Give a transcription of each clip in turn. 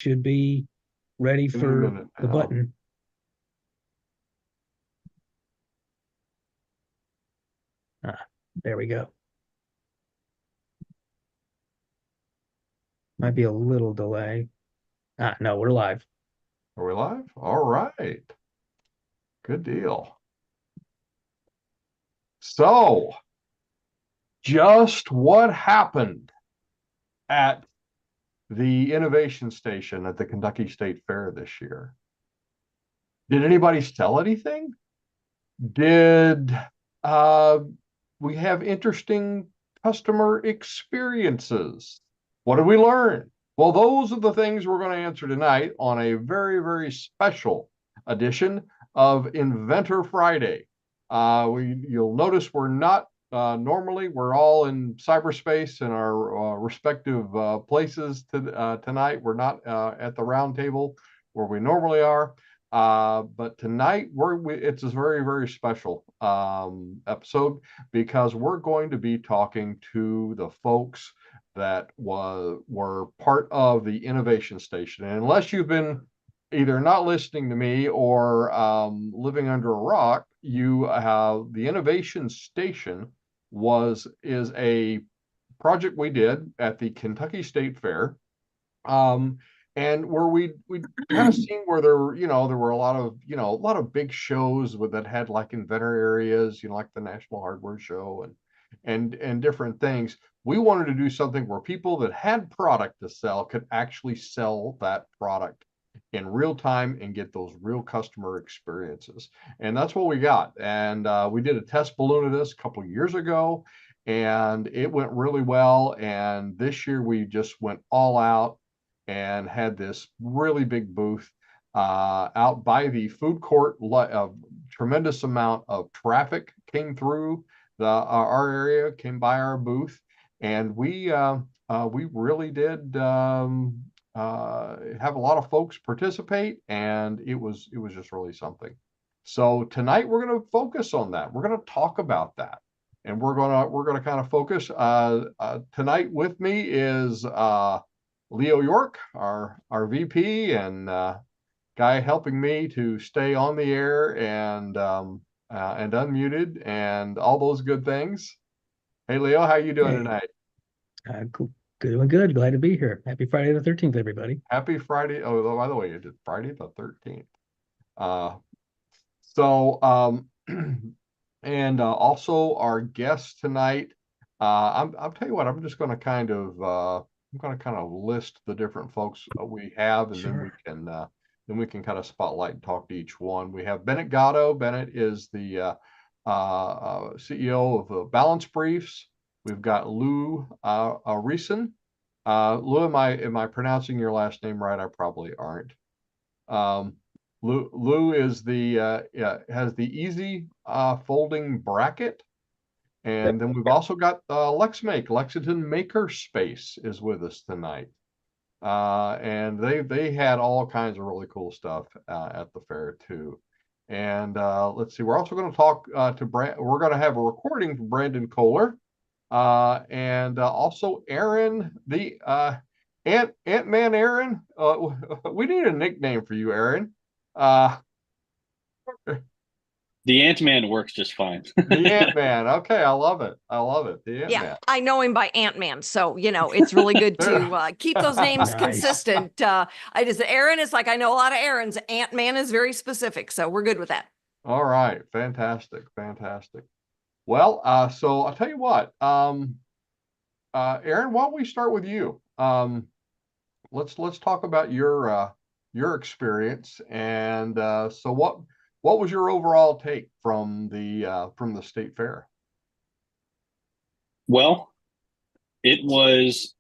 should be ready Any for minute the now. button. Ah, there we go. Might be a little delay. Ah, no, we're live. Are we live? All right. Good deal. So, just what happened at the Innovation Station at the Kentucky State Fair this year? Did anybody sell anything? Did uh, we have interesting customer experiences? What did we learn? Well, those are the things we're going to answer tonight on a very, very special edition of Inventor Friday. You'll notice we're not normally we're all in cyberspace in our respective places tonight. We're not at the round table where we normally are. But tonight it's a very, very special episode because we're going to be talking to the folks that were part of the Innovation Station. And unless you've been either not listening to me or living under a rock, you have the Innovation Station is a project we did at the Kentucky State Fair. Um, and where we kind of seen where there were a lot of big shows that had like inventor areas, like the National Hardware Show and different things. We wanted to do something where people that had product to sell could actually sell that product in real time and get those real customer experiences. And that's what we got. And we did a test balloon of this a couple of years ago, and it went really well. And this year we just went all out and had this really big booth out by the food court. A tremendous amount of traffic came through our area, came by our booth, and we really did have a lot of folks participate, and it was just really something. So tonight we're going to focus on that. We're going to talk about that, and we're gonna kind of focus. Tonight with me is Leo York, our VP and guy helping me to stay on the air and unmuted and all those good things. Hey Leo, how you doing Hey, tonight? cool. Doing good. Glad to be here. Happy Friday the 13th, everybody. Happy Friday. Oh, by the way, it is Friday the 13th. Uh, so and also our guest tonight. I'll tell you what, I'm going to kind of list the different folks we have, and Sure. then we can kind of spotlight and talk to each one. We have Bennett Gatto. Bennett is the CEO of Balance Briefs. We've got Lou Reeson. Lou, am I pronouncing your last name right? I probably aren't. Um, Lou is has the easy folding bracket. And then we've also got Lexington Makerspace is with us tonight. And they had all kinds of really cool stuff at the fair too. And let's see, we're also going to talk to Brand. We're going to have a recording from Brandon Kohler, and also Aaron, the Ant-Man Aaron. We need a nickname for you, Aaron. Uh, The Ant-Man works just fine. the Ant-Man. Okay, I love it. I love it. The Yeah, Ant-Man. I know him by Ant-Man, so it's really good to keep those names Nice. consistent. Aaron is like I know a lot of Aarons. Ant-Man is very specific, so we're good with that. All right, fantastic, fantastic. Well, so I'll tell you what, Aaron, why don't we start with you? Let's talk about your experience, and so what was your overall take from the state fair? Well, it was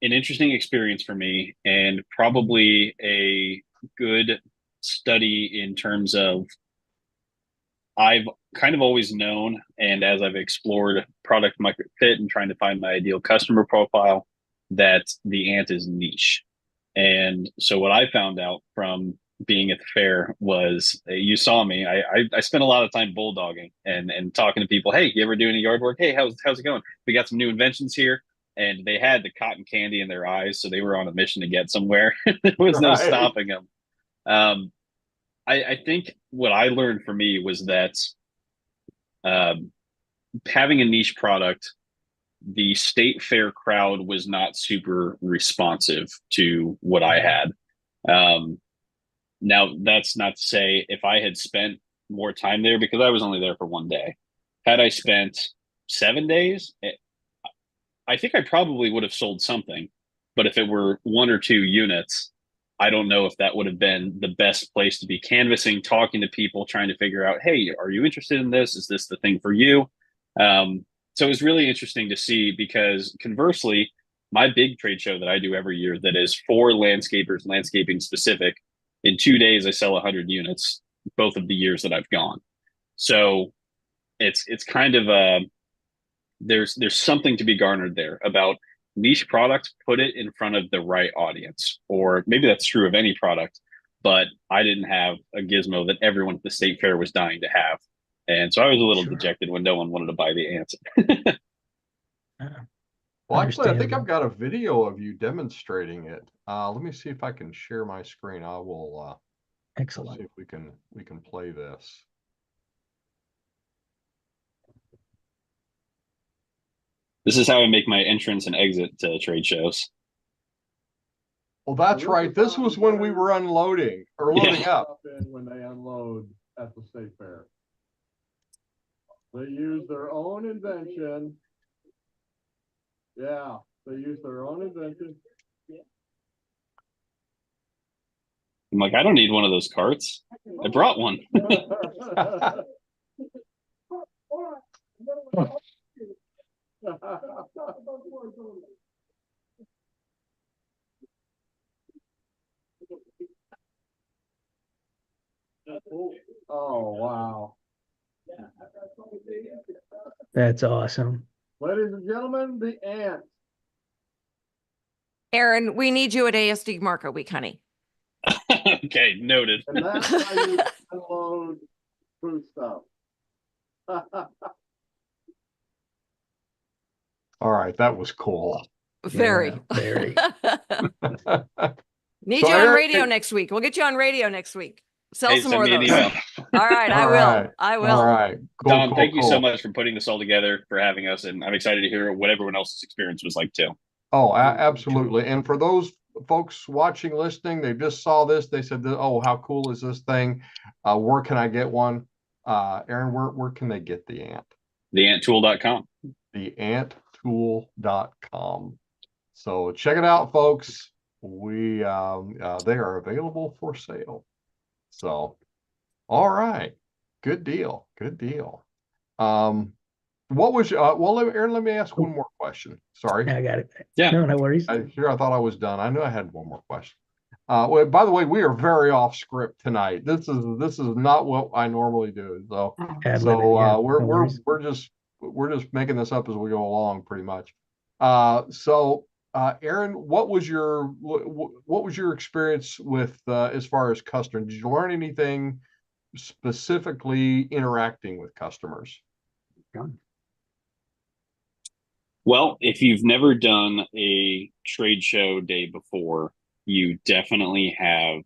an interesting experience for me and probably a good study in terms of I've kind of always known, and as I've explored product market fit and trying to find my ideal customer profile, that the ant is niche. And so what I found out from being at the fair was you saw me. I spent a lot of time bulldogging and talking to people. Hey, you ever do any yard work? Hey, how's it going? We got some new inventions here. and they had the cotton candy in their eyes, so they were on a mission to get somewhere. There was no Right. stopping them. I think what I learned for me was that um, having a niche product, the state fair crowd was not super responsive to what I had. Now, that's not to say if I had spent more time there, because I was only there for one day. Had I spent 7 days, I think I probably would have sold something. But if it were 1 or 2 units, I don't know if that would have been the best place to be canvassing, talking to people, trying to figure out, hey, are you interested in this? Is this the thing for you? So it was really interesting to see, because conversely, my big trade show that I do every year that is for landscapers, landscaping specific, in 2 days I sell 100 units both of the years that I've gone. So it's kind of there's something to be garnered there about niche product. Put it in front of the right audience, or maybe that's true of any product, but I didn't have a gizmo that everyone at the state fair was dying to have, and so I was a little dejected when no one wanted to buy the ant. Well, actually, I think Understandable. I've got a video of you demonstrating it. Let me see if I can share my screen. I will Excellent. see if we can play this. This is how I make my entrance and exit to trade shows. Well, that's right. This was when we were unloading or loading Yeah. up. When they unload at the state fair, they use their own invention. Yeah, they use their own invention. I'm like, I don't need one of those carts. I brought one. Oh, wow. That's awesome. Ladies and gentlemen, the ant. Aaron, we need you at ASD Market Week, honey. Okay, noted. And that's how you unload food stuff. All right, that was cool. Very. Yeah, very. Need So you on Aaron- radio next week. We'll get you on radio next week. Sell Hey, some send more of me an those. email. All right, I All will. right. I will. All right. Cool, Don, cool, thank you so cool. much for putting this all together, for having us, and I'm excited to hear what everyone else's experience was like too. Oh, absolutely. And for those folks watching, listening, they just saw this. They said, "Oh, how cool is this thing? Where can I get one?" Aaron, where can they get the ant? Theanttool.com. Theanttool.com. So check it out, folks. They are available for sale. So, all right, good deal. Good deal. What was well, Aaron, let me ask one more question. Sorry. I got it. Yeah. No, no worries. I thought I was done. I knew I had one more question. Well, by the way, we are very off script tonight. This is not what I normally do. So Ad-libbing, yeah, no we're worries. we're just making this up as we go along, pretty much. Aaron, what was your experience with as far as customers? Did you learn anything specifically interacting with customers? Well, if you've never done a trade show day before, you definitely have.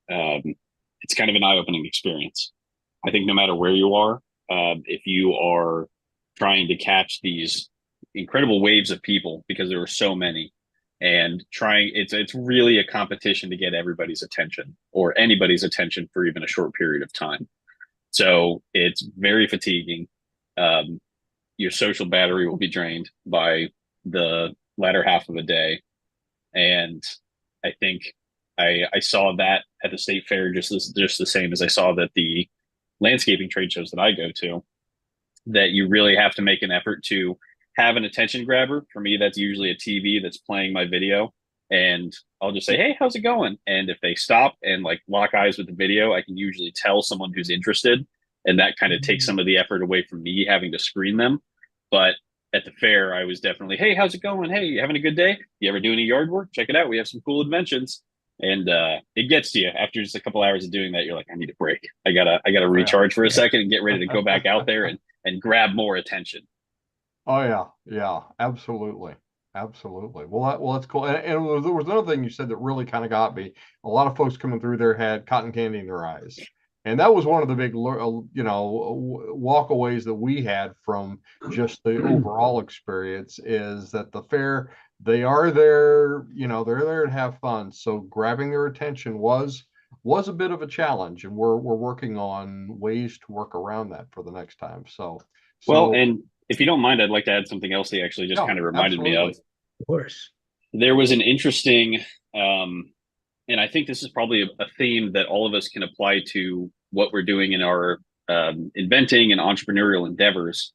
It's kind of an eye-opening experience. I think no matter where you are, if you are trying to catch these incredible waves of people, because there are so many, and it's really a competition to get everybody's attention, or anybody's attention, for even a short period of time. So it's very fatiguing. Your social battery will be drained by the latter half of the day. And I think I saw that at the state fair just the same as I saw that the landscaping trade shows that I go to, that you really have to make an effort to have an attention grabber. For me, that's usually a TV that's playing my video, and I'll just say, "Hey, how's it going?" And if they stop and like lock eyes with the video, I can usually tell someone who's interested, and that kind of takes some of the effort away from me having to screen them. But at the fair, I was definitely, "Hey, how's it going? Hey, you having a good day? You ever do any yard work? Check it out. We have some cool inventions." And it gets to you after just a couple hours of doing that. You're like, "I need a break. I gotta recharge for a second and get ready to go back out there and grab more attention." Oh yeah, absolutely, Absolutely. Well, that's cool. And there was another thing you said that really kind of got me. A lot of folks coming through there had cotton candy in their eyes. And that was one of the big, walkaways that we had from just the overall experience is that the fair, they are there, they're there to have fun. So grabbing their attention was a bit of a challenge, and we're working on ways to work around that for the next time. Well, and if you don't mind, I'd like to add something else he actually just yeah, kind of reminded me of. Of course. There was an interesting, and I think this is probably a theme that all of us can apply to what we're doing in our inventing and entrepreneurial endeavors.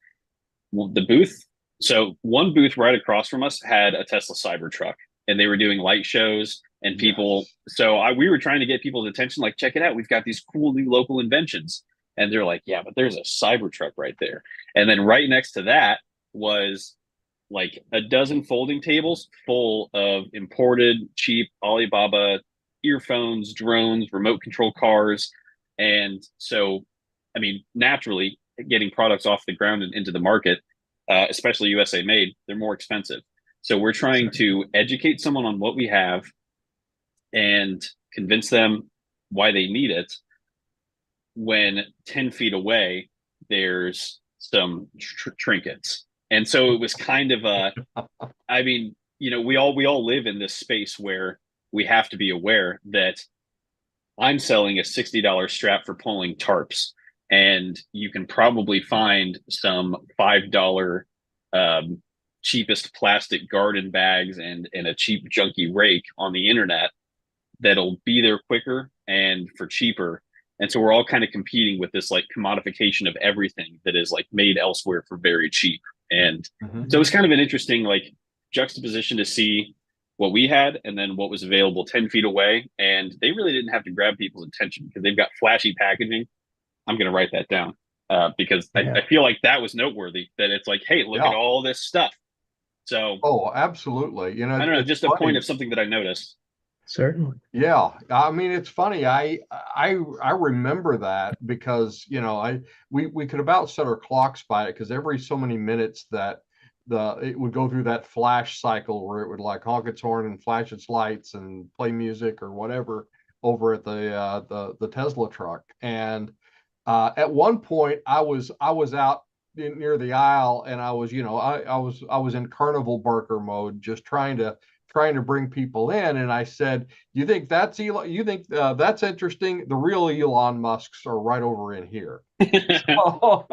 The booth, so one booth right across from us had a Tesla Cybertruck, and they were doing light shows and people. Yes. So we were trying to get people's attention, like, check it out, we've got these cool new local inventions. And they're like, yeah, but there's a Cybertruck right there. And then right next to that was like a dozen folding tables full of imported cheap Alibaba earphones, drones, remote control cars. And so, I mean, naturally, getting products off the ground and into the market, especially USA made, they're more expensive. So we're trying to educate someone on what we have and convince them why they need it, when 10 feet away, there's some trinkets. And so it was kind of I mean, we all live in this space where we have to be aware that I'm selling a $60 strap for pulling tarps, and you can probably find some $5 cheapest plastic garden bags and a cheap junky rake on the internet that'll be there quicker and for cheaper. And so we're all kind of competing with this like commodification of everything that is like made elsewhere for very cheap. And so it's kind of an interesting like juxtaposition to see what we had and then what was available 10 feet away. And they really didn't have to grab people's attention because they've got flashy packaging. I'm going to write that down because I feel like that was noteworthy, that it's like, hey, look at all this stuff. So, oh, absolutely. I don't know, just a point of something that I noticed. Certainly. Yeah, I mean, it's funny. I remember that because we could about set our clocks by it, because every so many minutes that it would go through that flash cycle where it would like honk its horn and flash its lights and play music or whatever over at the Tesla truck. And at one point I was out near the aisle, and I was I was in carnival barker mode, just trying to bring people in. And I said, you think that's Elon? You think that's interesting? The real Elon Musks are right over in here. So,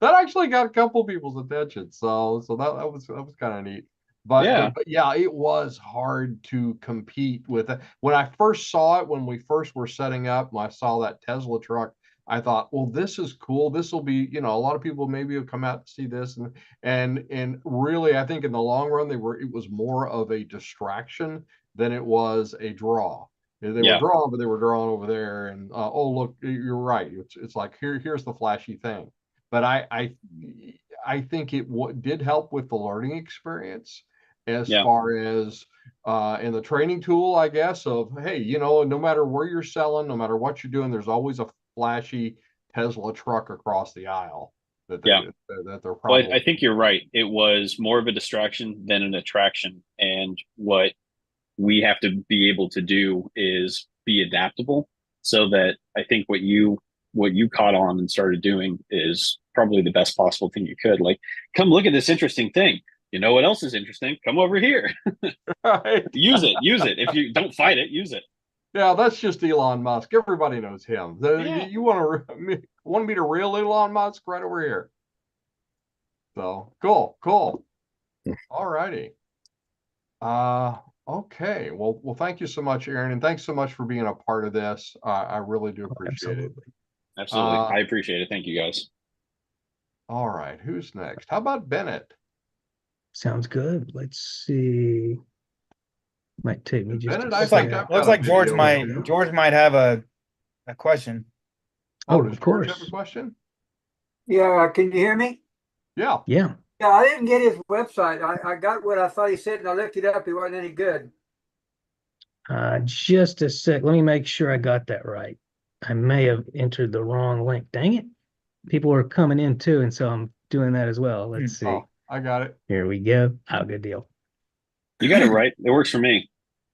that actually got a couple people's attention. So that was kind of neat. But yeah, it was hard to compete with it. When I first saw it, when we first were setting up, and I saw that Tesla truck, I thought, well, this is cool. This will be, a lot of people maybe will come out to see this. And really, I think in the long run, it was more of a distraction than it was a draw. They were drawing, but they were drawing over there. And oh, look, you're right. It's like, here's the flashy thing. But I think it did help with the learning experience as far as in the training tool, I guess, of, hey, no matter where you're selling, no matter what you're doing, there's always a flashy Tesla truck across the aisle that they're probably. Well, I think you're right. It was more of a distraction than an attraction. And what we have to be able to do is be adaptable, so that I think what you caught on and started doing is probably the best possible thing you could. Like, come look at this interesting thing. You know what else is interesting? Come over here. Right. Use it. If you don't fight it, use it. Yeah, that's just Elon Musk. Everybody knows him. You want to meet a real Elon Musk? Right over here. So cool. All righty. Okay. Well, thank you so much, Aaron, and thanks so much for being a part of this. I really do appreciate it. Absolutely. I appreciate it. Thank you, guys. All right. Who's next? How about Bennett? Sounds good. Let's see. Might take me just Bennett, looks like George might have a question. Oh, does of course. George have a question? Yeah, can you hear me? Yeah. Yeah. Yeah, I didn't get his website. I got what I thought he said, and I looked it up. It wasn't any good. Just a sec. Let me make sure I got that right. I may have entered the wrong link. Dang it. People are coming in too, and so I'm doing that as well. Let's see. Oh, I got it. Here we go. Oh, good deal. You got it right. It works for me.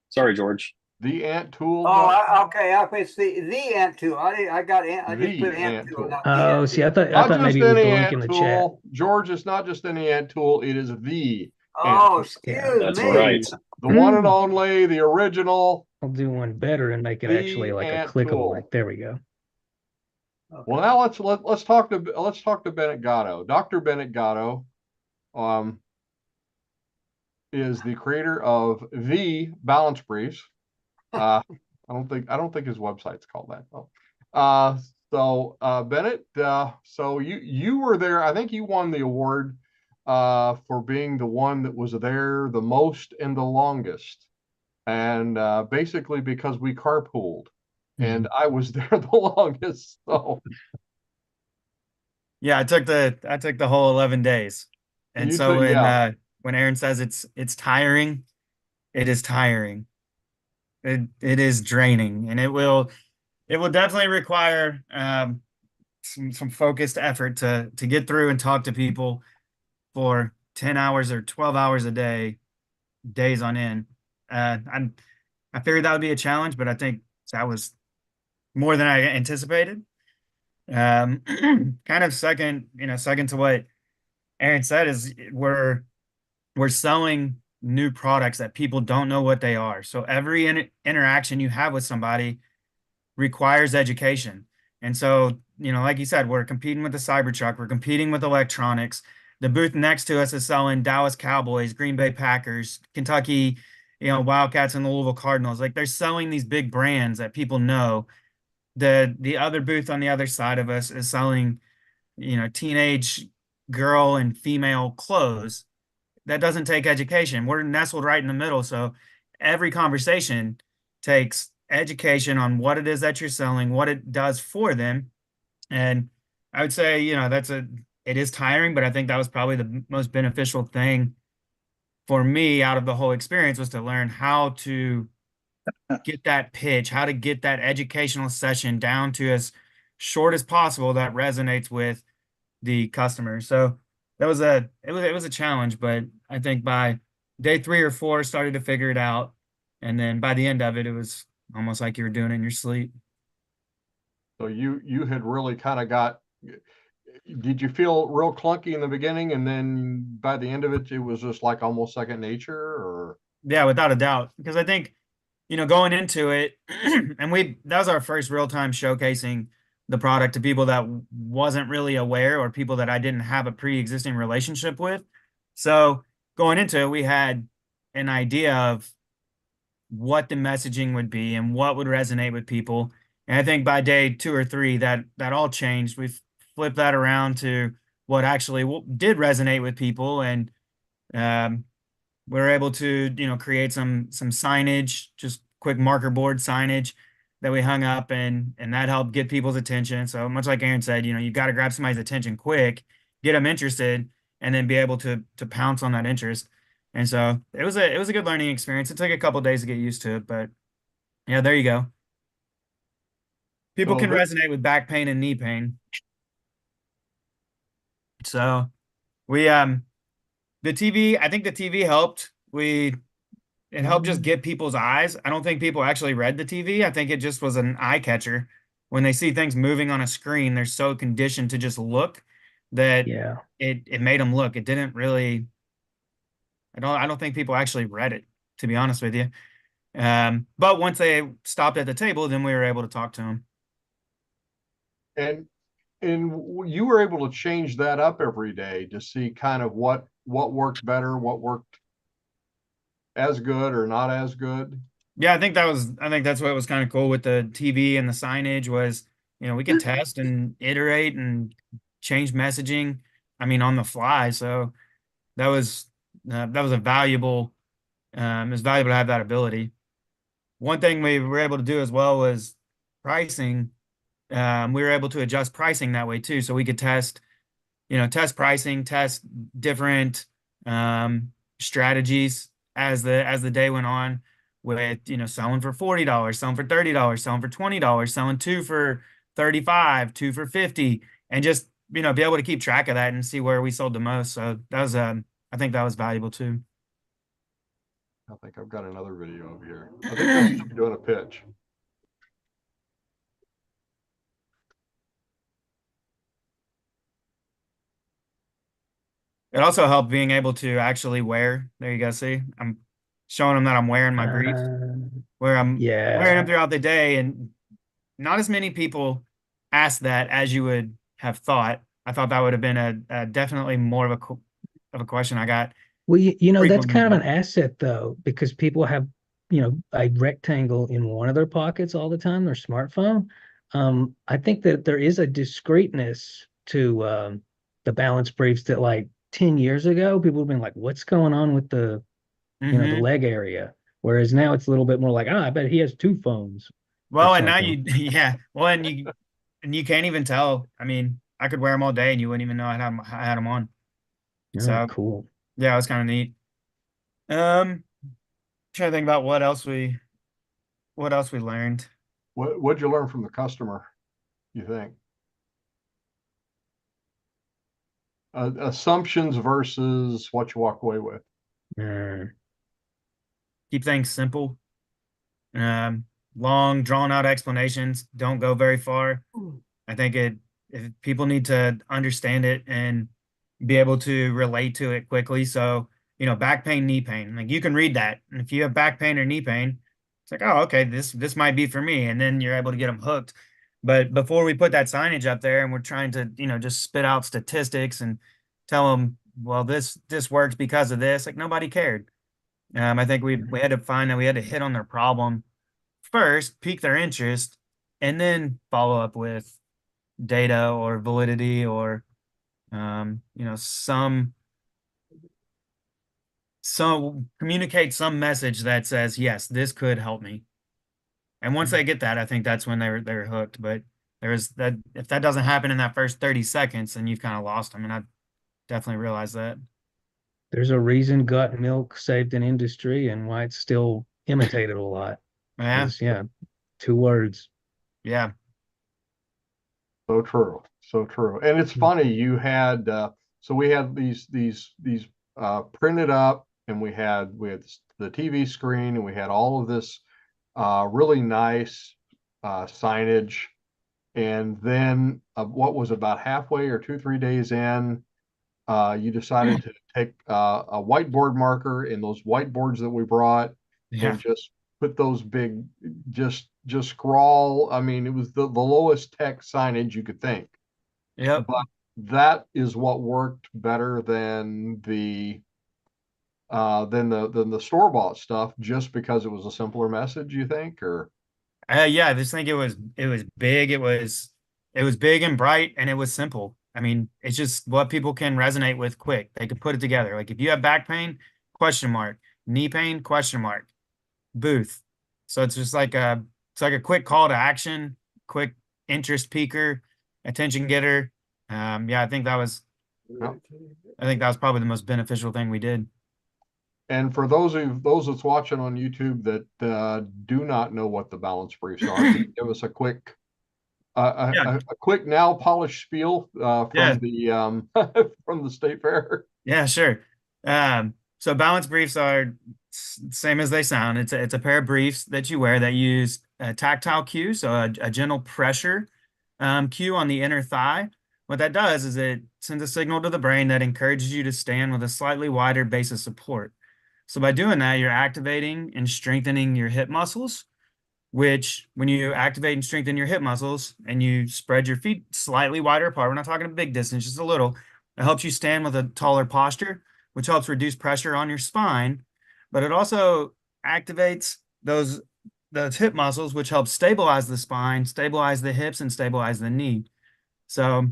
Sorry, George. The ant tool. Okay. It's the ant tool. I got ant. I just The put ant ant tool. tool. Not the Oh, ant see, I tool. thought Not maybe just it was the any link in ant the chat. tool. George, it's not just any ant tool. It is the ant Oh, tool. excuse That's me. right. The one and only, the original. I'll do one better and make it actually The like a ant clickable tool. link. There we go. Well, now let's talk to Bennett Gatto. Dr. Bennett Gatto is the creator of the Balance Briefs. I don't think his website's called that though. Bennett, so you were there. I think you won the award for being the one that was there the most and the longest. And basically because we carpooled and I was there the longest. So Yeah, I took the whole 11 days. And you so took, yeah. when Aaron says it's tiring, it is tiring. It is draining, and it will definitely require some focused effort to get through and talk to people for 10 hours or 12 hours a day, days on end. I figured that would be a challenge, but I think that was more than I anticipated. Kind of second to what Aaron said is we're selling new products that people don't know what they are. So every interaction you have with somebody requires education. And so, like you said, we're competing with the Cybertruck, we're competing with electronics. The booth next to us is selling Dallas Cowboys, Green Bay Packers, Kentucky, Wildcats, and the Louisville Cardinals. Like they're selling these big brands that people know. The other booth on the other side of us is selling, teenage girl and female clothes. That doesn't take education. We're nestled right in the middle. So every conversation takes education on what it is that you're selling, what it does for them. And I would say, it is tiring, but I think that was probably the most beneficial thing for me out of the whole experience was to learn how to get that pitch, how to get that educational session down to as short as possible that resonates with the customer. So it was a challenge, but I think by day 3 or 4 started to figure it out. And then by the end of it, it was almost like you were doing it in your sleep. So you had really kind of did you feel real clunky in the beginning and then by the end of it, it was just like almost second nature or? Yeah, without a doubt. Because I think, going into it, and that was our first real time showcasing the product to people that wasn't really aware or people that I didn't have a pre-existing relationship with. So going into it, we had an idea of what the messaging would be and what would resonate with people. And I think by day 2 or 3, that all changed. We flipped that around to what actually did resonate with people, and we were able to create some signage, just quick marker board signage that we hung up, and that helped get people's attention. So much like Aaron said, you got to grab somebody's attention quick, get them interested, and then be able to pounce on that interest. And so it was a good learning experience. It took a couple days to get used to it, but yeah, there you go. People So can that- resonate with back pain and knee pain. So we the TV, I think the TV helped. It helped just get people's eyes. I don't think people actually read the TV. I think it just was an eye catcher. When they see things moving on a screen, they're so conditioned to just look that Yeah. it made them look. It didn't really. I don't think people actually read it, to be honest with you. But once they stopped at the table, then we were able to talk to them. And you were able to change that up every day to see kind of what worked better, what worked as good or not as good. Yeah, I think that's what was kind of cool with the TV and the signage was, we could test and iterate and change messaging. I mean, on the fly. So that was a valuable. It was valuable to have that ability. One thing we were able to do as well was pricing. We were able to adjust pricing that way too, so we could test pricing, test different strategies as the day went on with, selling for $40, selling for $30, selling for $20, selling 2 for 35, 2 for 50, and just, be able to keep track of that and see where we sold the most. So that was, I think that was valuable too. I think I've got another video over here. I think this is doing a pitch. It also helped being able to actually wear. There you go. See, I'm showing them that I'm wearing my briefs, where I'm wearing them Yeah. throughout the day, and not as many people ask that as you would have thought. I thought that would have been a definitely more of a question I got Well, that's kind of frequently. an asset though, because people have, a rectangle in one of their pockets all the time, their smartphone. I think that there is a discreteness to the balance briefs that like 10 years ago, people have been like, what's going on with the Hmm. leg area? Whereas now it's a little bit more like, I bet he has two phones or Well, and now something. you, yeah. Well, and you can't even tell. I mean, I could wear them all day, and you wouldn't even know I had them on. Oh, So cool. yeah, it was kind of neat. Trying to think about what else we learned. What'd you learn from the customer, you think? Assumptions versus what you walk away with. Uh, Keep things simple. Um, Long, drawn out explanations don't go very far. I think if people need to understand it and be able to relate to it quickly. So, back pain, knee pain, like you can read that. And if you have back pain or knee pain, it's like, oh, okay, this might be for me. And then you're able to get them hooked. But before we put that signage up there and we're trying to, just spit out statistics and tell them, well, this works because of this, like nobody cared. I think we had to find that we had to hit on their problem first, pique their interest, and then follow up with data or validity or some communicate some message that says, yes, this could help me. And once they get that, I think that's when they're hooked. But there's that if that doesn't happen in that first 30 seconds, then you've kind of lost them. And I definitely realized that. there's a reason gut milk saved an industry and why it's still imitated a lot. Yeah, Is yeah, two words. yeah, So true. So true. And it's funny, you had so we had these printed up, and we had the TV screen, and we had all of this really nice signage. And then what was about halfway or 2, 3 days in, you decided to take a whiteboard marker in those whiteboards that we brought yeah, and just put those big, just scrawl. I mean, it was the lowest tech signage you could think, yep. but that is what worked better than the store bought stuff, just because it was a simpler message, you think? Or Yeah, I just think it was big. It was big and bright, and it was simple. I mean, it's just what people can resonate with quick. They could put it together. Like if you have back pain, question mark, knee pain, question mark, booth. So it's like a quick call to action, quick interest peaker, attention getter. Yeah, I think that was probably the most beneficial thing we did. and for those that's watching on YouTube that do not know what the balance briefs are, can you give us a quick Yeah, a quick now polished spiel yeah, from the from the state fair? yeah, sure. So balance briefs are same as they sound. It's a pair of briefs that you wear that use a tactile cue, so a gentle pressure cue on the inner thigh. What that does is it sends a signal to the brain that encourages you to stand with a slightly wider base of support. So by doing that, you're activating and strengthening your hip muscles, which when you activate and strengthen your hip muscles and you spread your feet slightly wider apart, we're not talking a big distance, just a little, it helps you stand with a taller posture, which helps reduce pressure on your spine, but it also activates those hip muscles, which helps stabilize the spine, stabilize the hips, and stabilize the knee. So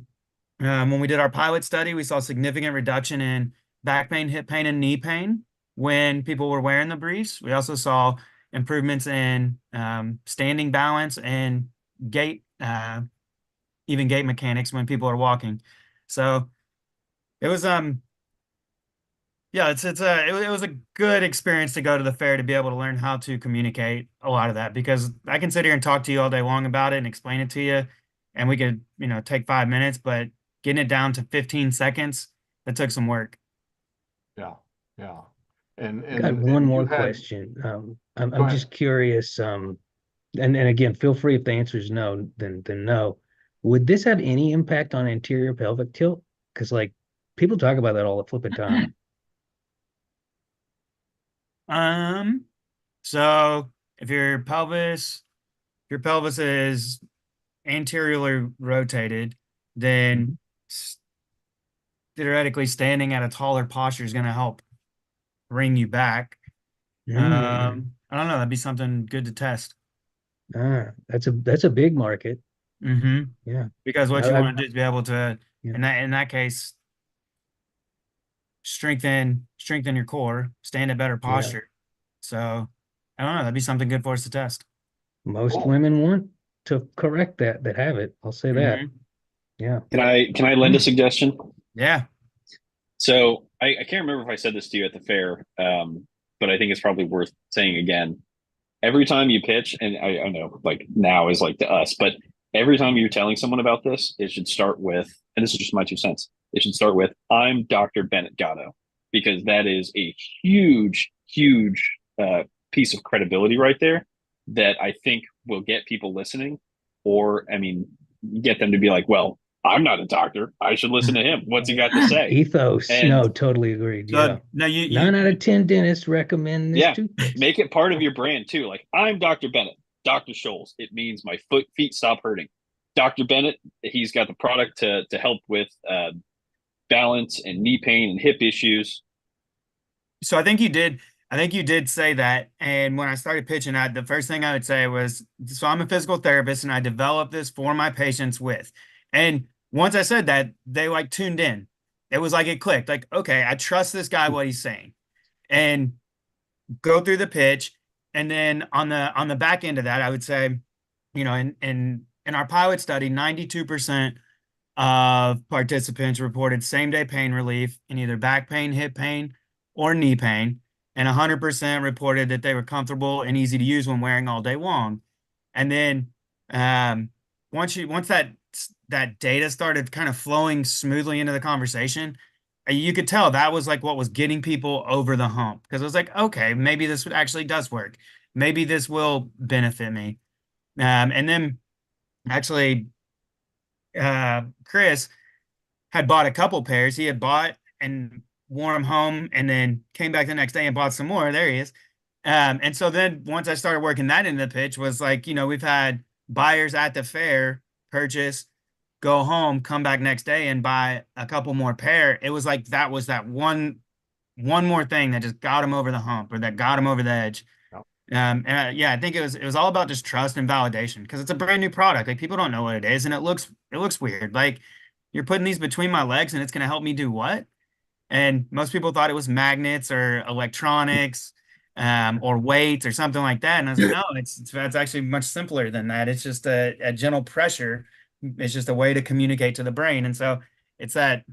when we did our pilot study, we saw significant reduction in back pain, hip pain, and knee pain when people were wearing the briefs. We also saw improvements in standing balance and gait, even gait mechanics when people are walking. So it was yeah, it was a good experience to go to the fair to be able to learn how to communicate a lot of that, because I can sit here and talk to you all day long about it and explain it to you, and we could, take 5 minutes, but getting it down to 15 seconds, that took some work. Yeah, yeah. Got one and more you had, question. I'm go I'm ahead. just curious. And again, feel free if the answer is no, then no. Would this have any impact on anterior pelvic tilt? Because like people talk about that all the flipping time. So if your pelvis is anteriorly rotated, then Mhm. theoretically standing at a taller posture is going to help bring you back. Mm. I don't know. That'd be something good to test. That's a big market. Mm-hmm. Yeah. Because what you I, I want to do is be able to, yeah. in that case, strengthen your core, stay in a better Yeah. posture. So I don't know. That'd be something good for us to test. Most Cool. women want to correct that have it. I'll say that. Mm-hmm. Yeah. Can I lend a suggestion? Yeah. So I can't remember if I said this to you at the fair, but I think it's probably worth saying again. Every time you pitch, and I know like now is like to us, but every time you're telling someone about this, it should start with, and this is just my 2 cents, it should start with, I'm Dr. Bennett Gatto, because that is a huge, huge piece of credibility right there that I think will get people listening, or, I mean, get them to be like, well, I'm not a doctor. I should listen to him. What's he got to say? Ethos. And No, totally agreed. So Yeah. no, 9 out of 10 dentists recommend this yeah, toothpaste. make it part of your brand too. Like, I'm Dr. Bennett, Dr. Scholes. It means my feet stop hurting. Dr. Bennett, he's got the product to help with balance and knee pain and hip issues. so I think you did say that. And when I started pitching that, the first thing I would say was, so I'm a physical therapist and I developed this for my patients with. And once I said that, they like tuned in. It was like it clicked. Like, okay, I trust this guy, what he's saying. And go through the pitch. And then on the back end of that, I would say, in our pilot study, 92% of participants reported same day pain relief in either back pain, hip pain, or knee pain, and 100% reported that they were comfortable and easy to use when wearing all day long. And then um, once that data started kind of flowing smoothly into the conversation, you could tell that was like what was getting people over the hump, because it was like, okay, maybe this actually does work. Maybe this will benefit me. And then actually, Chris had bought a couple pairs. He had bought and wore them home and then came back the next day and bought some more. There he is. And so then once I started working that into the pitch, was like, we've had buyers at the fair purchase, go home, come back next day and buy a couple more pair. It was like that was that one more thing that just got him over the hump, or that got him over the edge. Yeah, I think it was all about just trust and validation, because it's a brand new product. Like, people don't know what it is, and it looks weird. Like, you're putting these between my legs and it's going to help me do what? And most people thought it was magnets or electronics, or weights or something like that. And I was like, no, it's actually much simpler than that. It's just a gentle pressure. It's just a way to communicate to the brain. And so it's that,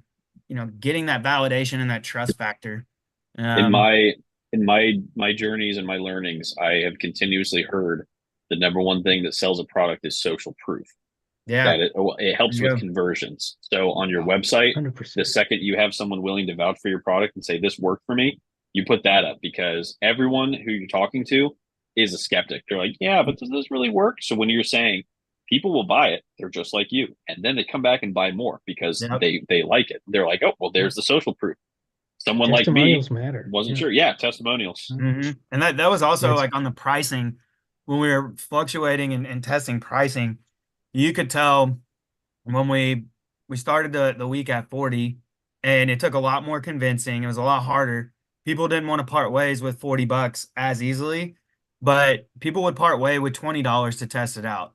getting that validation and that trust factor. In Um, my in my journeys and my learnings, I have continuously heard the number one thing that sells a product is social proof. yeah, That it there helps you with go. conversions. So on your website, the 100%. second you have someone willing to vouch for your product and say this worked for me, you put that up, because everyone who you're talking to is a skeptic. They're like, yeah, but does this really work? So when you're saying people will buy it, they're just like you, and then they come back and buy more because Yep. they like it. They're like, oh, well, there's the social proof. Someone like me Testimonials matter. wasn't Yeah. sure. Yeah, testimonials. And that was also That's like on the pricing, when we were fluctuating and testing pricing, you could tell when we started the week at 40, and it took a lot more convincing. It was a lot harder. People didn't want to part ways with $40 as easily, but people would part way with $20 to test it out.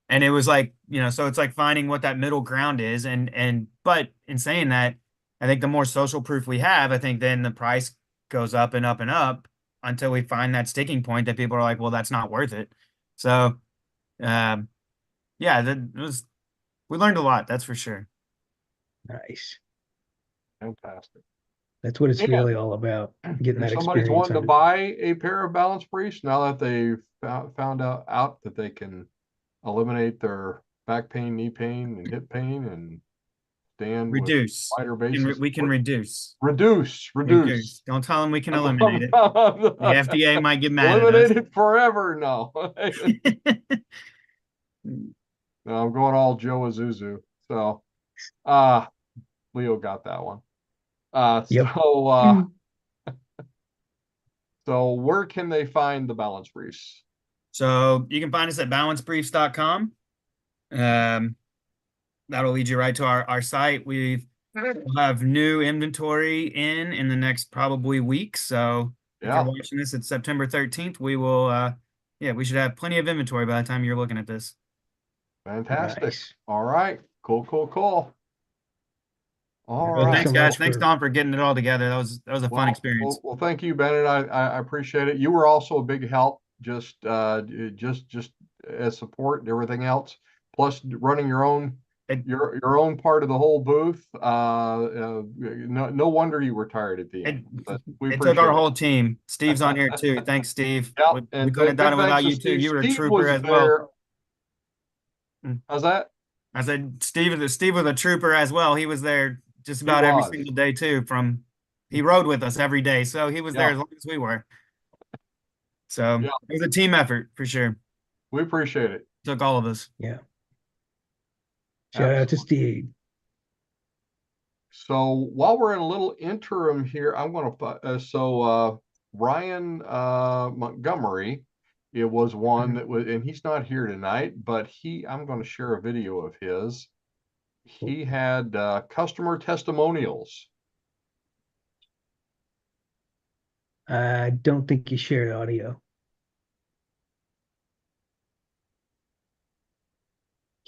And it was like, so it's like finding what that middle ground is. But in saying that, I think the more social proof we have, I think then the price goes up and up and up until we find that sticking point that people are like, well, that's not worth it. So, um, yeah, we learned a lot, that's for sure. nice. Fantastic. That's what it's And really all about, getting if that somebody's experience wanting to under. buy a pair of balance briefs, now that they've found out that they can eliminate their back pain, knee pain, and hip pain, and stand Reduce. with wider We basis. we can reduce. reduce. Don't tell them we can eliminate it. The FDA might get mad at Eliminate us. it forever. No. No, I'm going all Joe Azuzu. So, Leo got that one. Yep. So where can they find the balance briefs? So you can find us at balancebriefs.com. That'll lead you right to our site. We'll have new inventory in the next probably week. So if Yeah. you're watching this, it's September 13th. We will, we should have plenty of inventory by the time you're looking at this. Fantastic. Nice. All right. Cool. All Well, right. thanks, so guys. much Thanks, for- Don, for getting it all together. That was a fun experience. Well, thank you, Bennett. I appreciate it. You were also a big help, just as support and everything else. Plus running your own part of the whole booth. No wonder you were tired at the end. But we It took our appreciate whole team. Steve's on here too. Thanks, Steve. Yeah, We and couldn't have done it big without thanks you to too. Steve. You were a Steve trooper was as there. well. How's that? I said Steve was a trooper as well. He was there just about every single day too. He rode with us every day, so he was there Yeah. as long as we were. So Yeah. it was a team effort for sure. We appreciate it. Took all of us. Yeah. Shout out to Steve. So while we're in a little interim here, I'm going to Ryan Montgomery, it was one that was, and he's not here tonight, but I'm going to share a video of his. He had customer testimonials. I don't think you shared audio.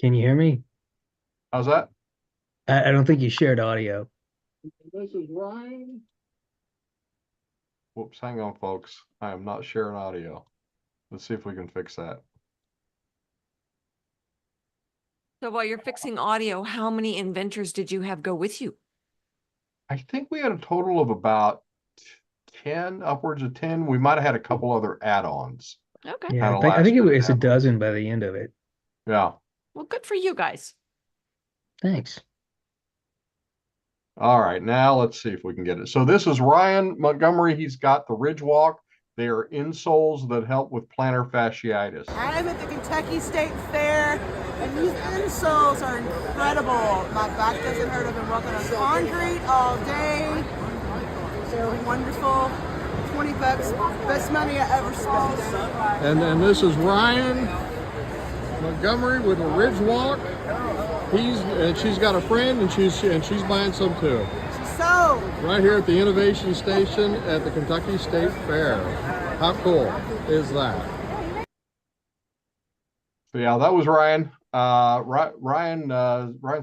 Can you hear me? How's that? I don't think you shared audio. This is Ryan. Whoops, hang on, folks. I am not sharing audio. Let's see if we can fix that. So while you're fixing audio, how many inventors did you have go with you? I think we had a total of about 10, upwards of 10. We might have had a couple other add-ons. Okay. Yeah, Kinda I think it last minute was a add-ons. dozen by the end of it. Yeah. Well, good for you guys. Thanks. All right, now let's see if we can get it. So this is Ryan Montgomery. He's got the Ridge Walk. They are insoles that help with plantar fasciitis. I'm at the Kentucky State Fair, and these insoles are incredible. My back doesn't hurt. I've been walking on concrete all day. They're wonderful. $20, best money I ever spent. And this is Ryan Montgomery with the Ridge Walk. She's got a friend, and she's buying some too. So Right here at the Innovation Station at the Kentucky State Fair. How cool is that? So yeah, that was Ryan. Ryan's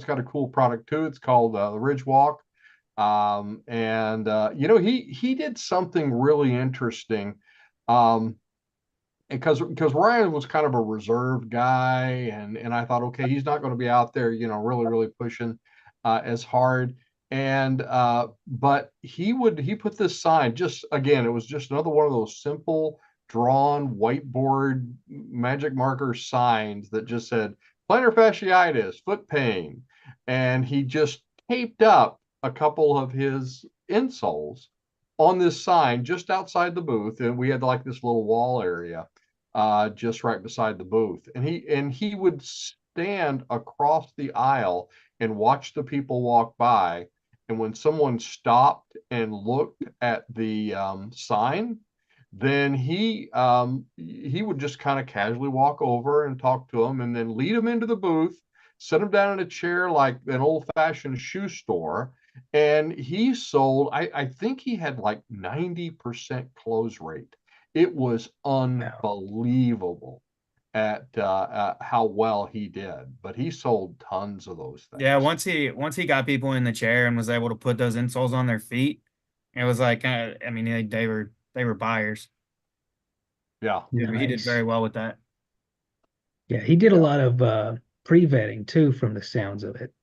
got a cool product too. It's called the Ridge Walk. He did something really interesting. Because Ryan was kind of a reserved guy, and I thought, okay, he's not going to be out there, really pushing as hard. But he put this sign, just again, it was just another one of those simple drawn whiteboard magic marker signs that just said plantar fasciitis, foot pain, and he just taped up a couple of his insoles on this sign just outside the booth, and we had like this little wall area just right beside the booth, and he would stand across the aisle and watch the people walk by, and when someone stopped and looked at the sign, then he would just kind of casually walk over and talk to them, and then lead them into the booth, sit them down in a chair like an old-fashioned shoe store, and he sold, I think he had like 90% close rate. It was unbelievable at how well he did, but he sold tons of those things. Yeah, once he got people in the chair and was able to put those insoles on their feet, it was like, they were buyers. Yeah. He did Nice. very well with that. Yeah, he did a lot of pre-vetting too, from the sounds of it.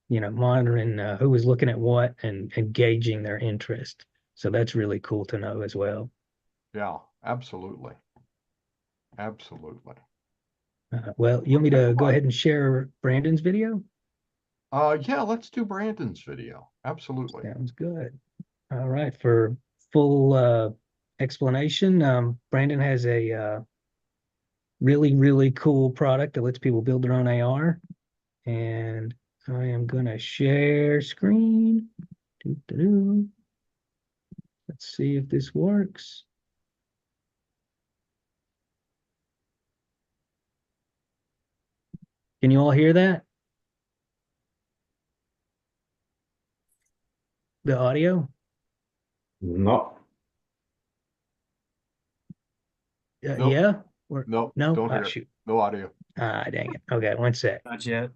Monitoring who was looking at what and gauging their interest. So that's really cool to know as well. Yeah, absolutely. Well, you want me to go ahead and share Brandon's video? Yeah, let's do Brandon's video. Absolutely. Sounds good. All right, for full explanation, Brandon has a really, really cool product that lets people build their own AR. And I am gonna share screen. Doo-doo-doo. Let's see if this works. Can you all hear that? The audio? No. Nope. Yeah? Or Nope, no? don't hear it. Shoot. No audio. Ah, dang it. Okay, one sec. Not yet.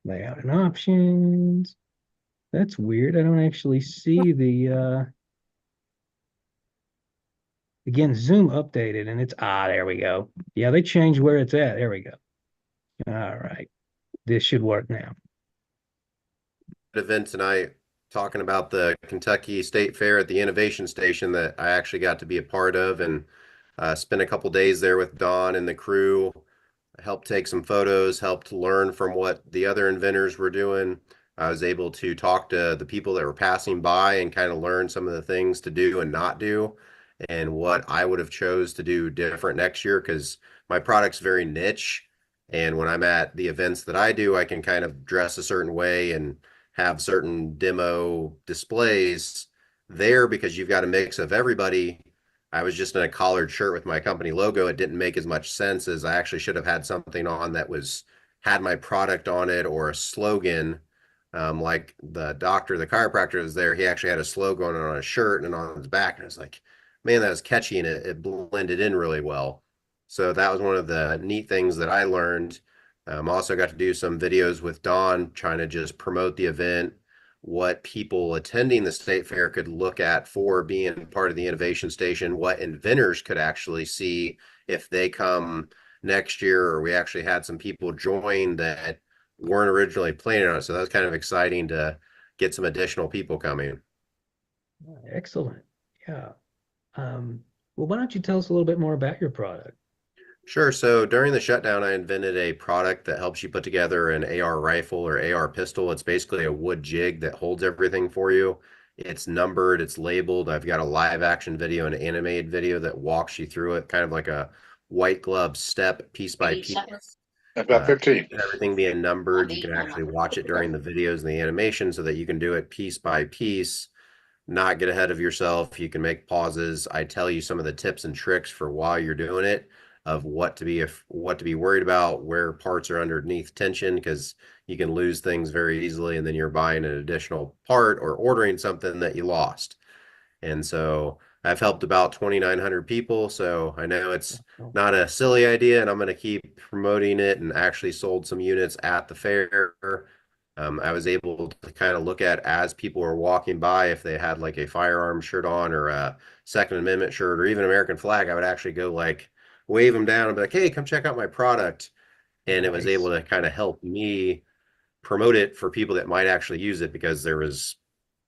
Layout and options. That's weird. I don't actually see the again, Zoom updated and it's there we go. Yeah, they changed where it's at. There we go. All right. This should work now. Event tonight talking about the Kentucky State Fair at the Innovation Station that I actually got to be a part of, and spent a couple days there with Don and the crew. Helped take some photos, helped learn from what the other inventors were doing. I was able to talk to the people that were passing by and kind of learn some of the things to do and not do, and what I would have chose to do different next year, because my product's very niche. And when I'm at the events that I do, I can kind of dress a certain way and have certain demo displays there, because you've got a mix of everybody. I was just in a collared shirt with my company logo. It didn't make as much sense as I actually should have had something on that had my product on it, or a slogan. Like the doctor, the chiropractor was there. He actually had a slogan on his shirt and on his back. And I was like, man, that was catchy, and it blended in really well. So that was one of the neat things that I learned. Also got to do some videos with Don trying to just promote the event, what people attending the state fair could look at for being part of the innovation station, what inventors could actually see if they come next year, or we actually had some people join that weren't originally planning on it. So that was kind of exciting to get some additional people coming. Excellent. Yeah. Well, why don't you tell us a little bit more about your product? Sure. So during the shutdown, I invented a product that helps you put together an AR rifle or AR pistol. It's basically a wood jig that holds everything for you. It's numbered, it's labeled. I've got a live action video and animated video that walks you through it, kind of like a white glove step, piece by piece. I've got 15. Everything being numbered, you can actually watch it during the videos and the animation, so that you can do it piece by piece, not get ahead of yourself. You can make pauses. I tell you some of the tips and tricks for while you're doing it, of what to be worried about, where parts are underneath tension, because you can lose things very easily, and then you're buying an additional part or ordering something that you lost. And so I've helped about 2,900 people. So I know it's not a silly idea, and I'm going to keep promoting it, and actually sold some units at the fair. I was able to kind of look at, as people were walking by, if they had like a firearm shirt on, or a Second Amendment shirt, or even American flag, I would actually go like wave them down and be like, hey, come check out my product. And it was able to kind of help me promote it for people that might actually use it, because there was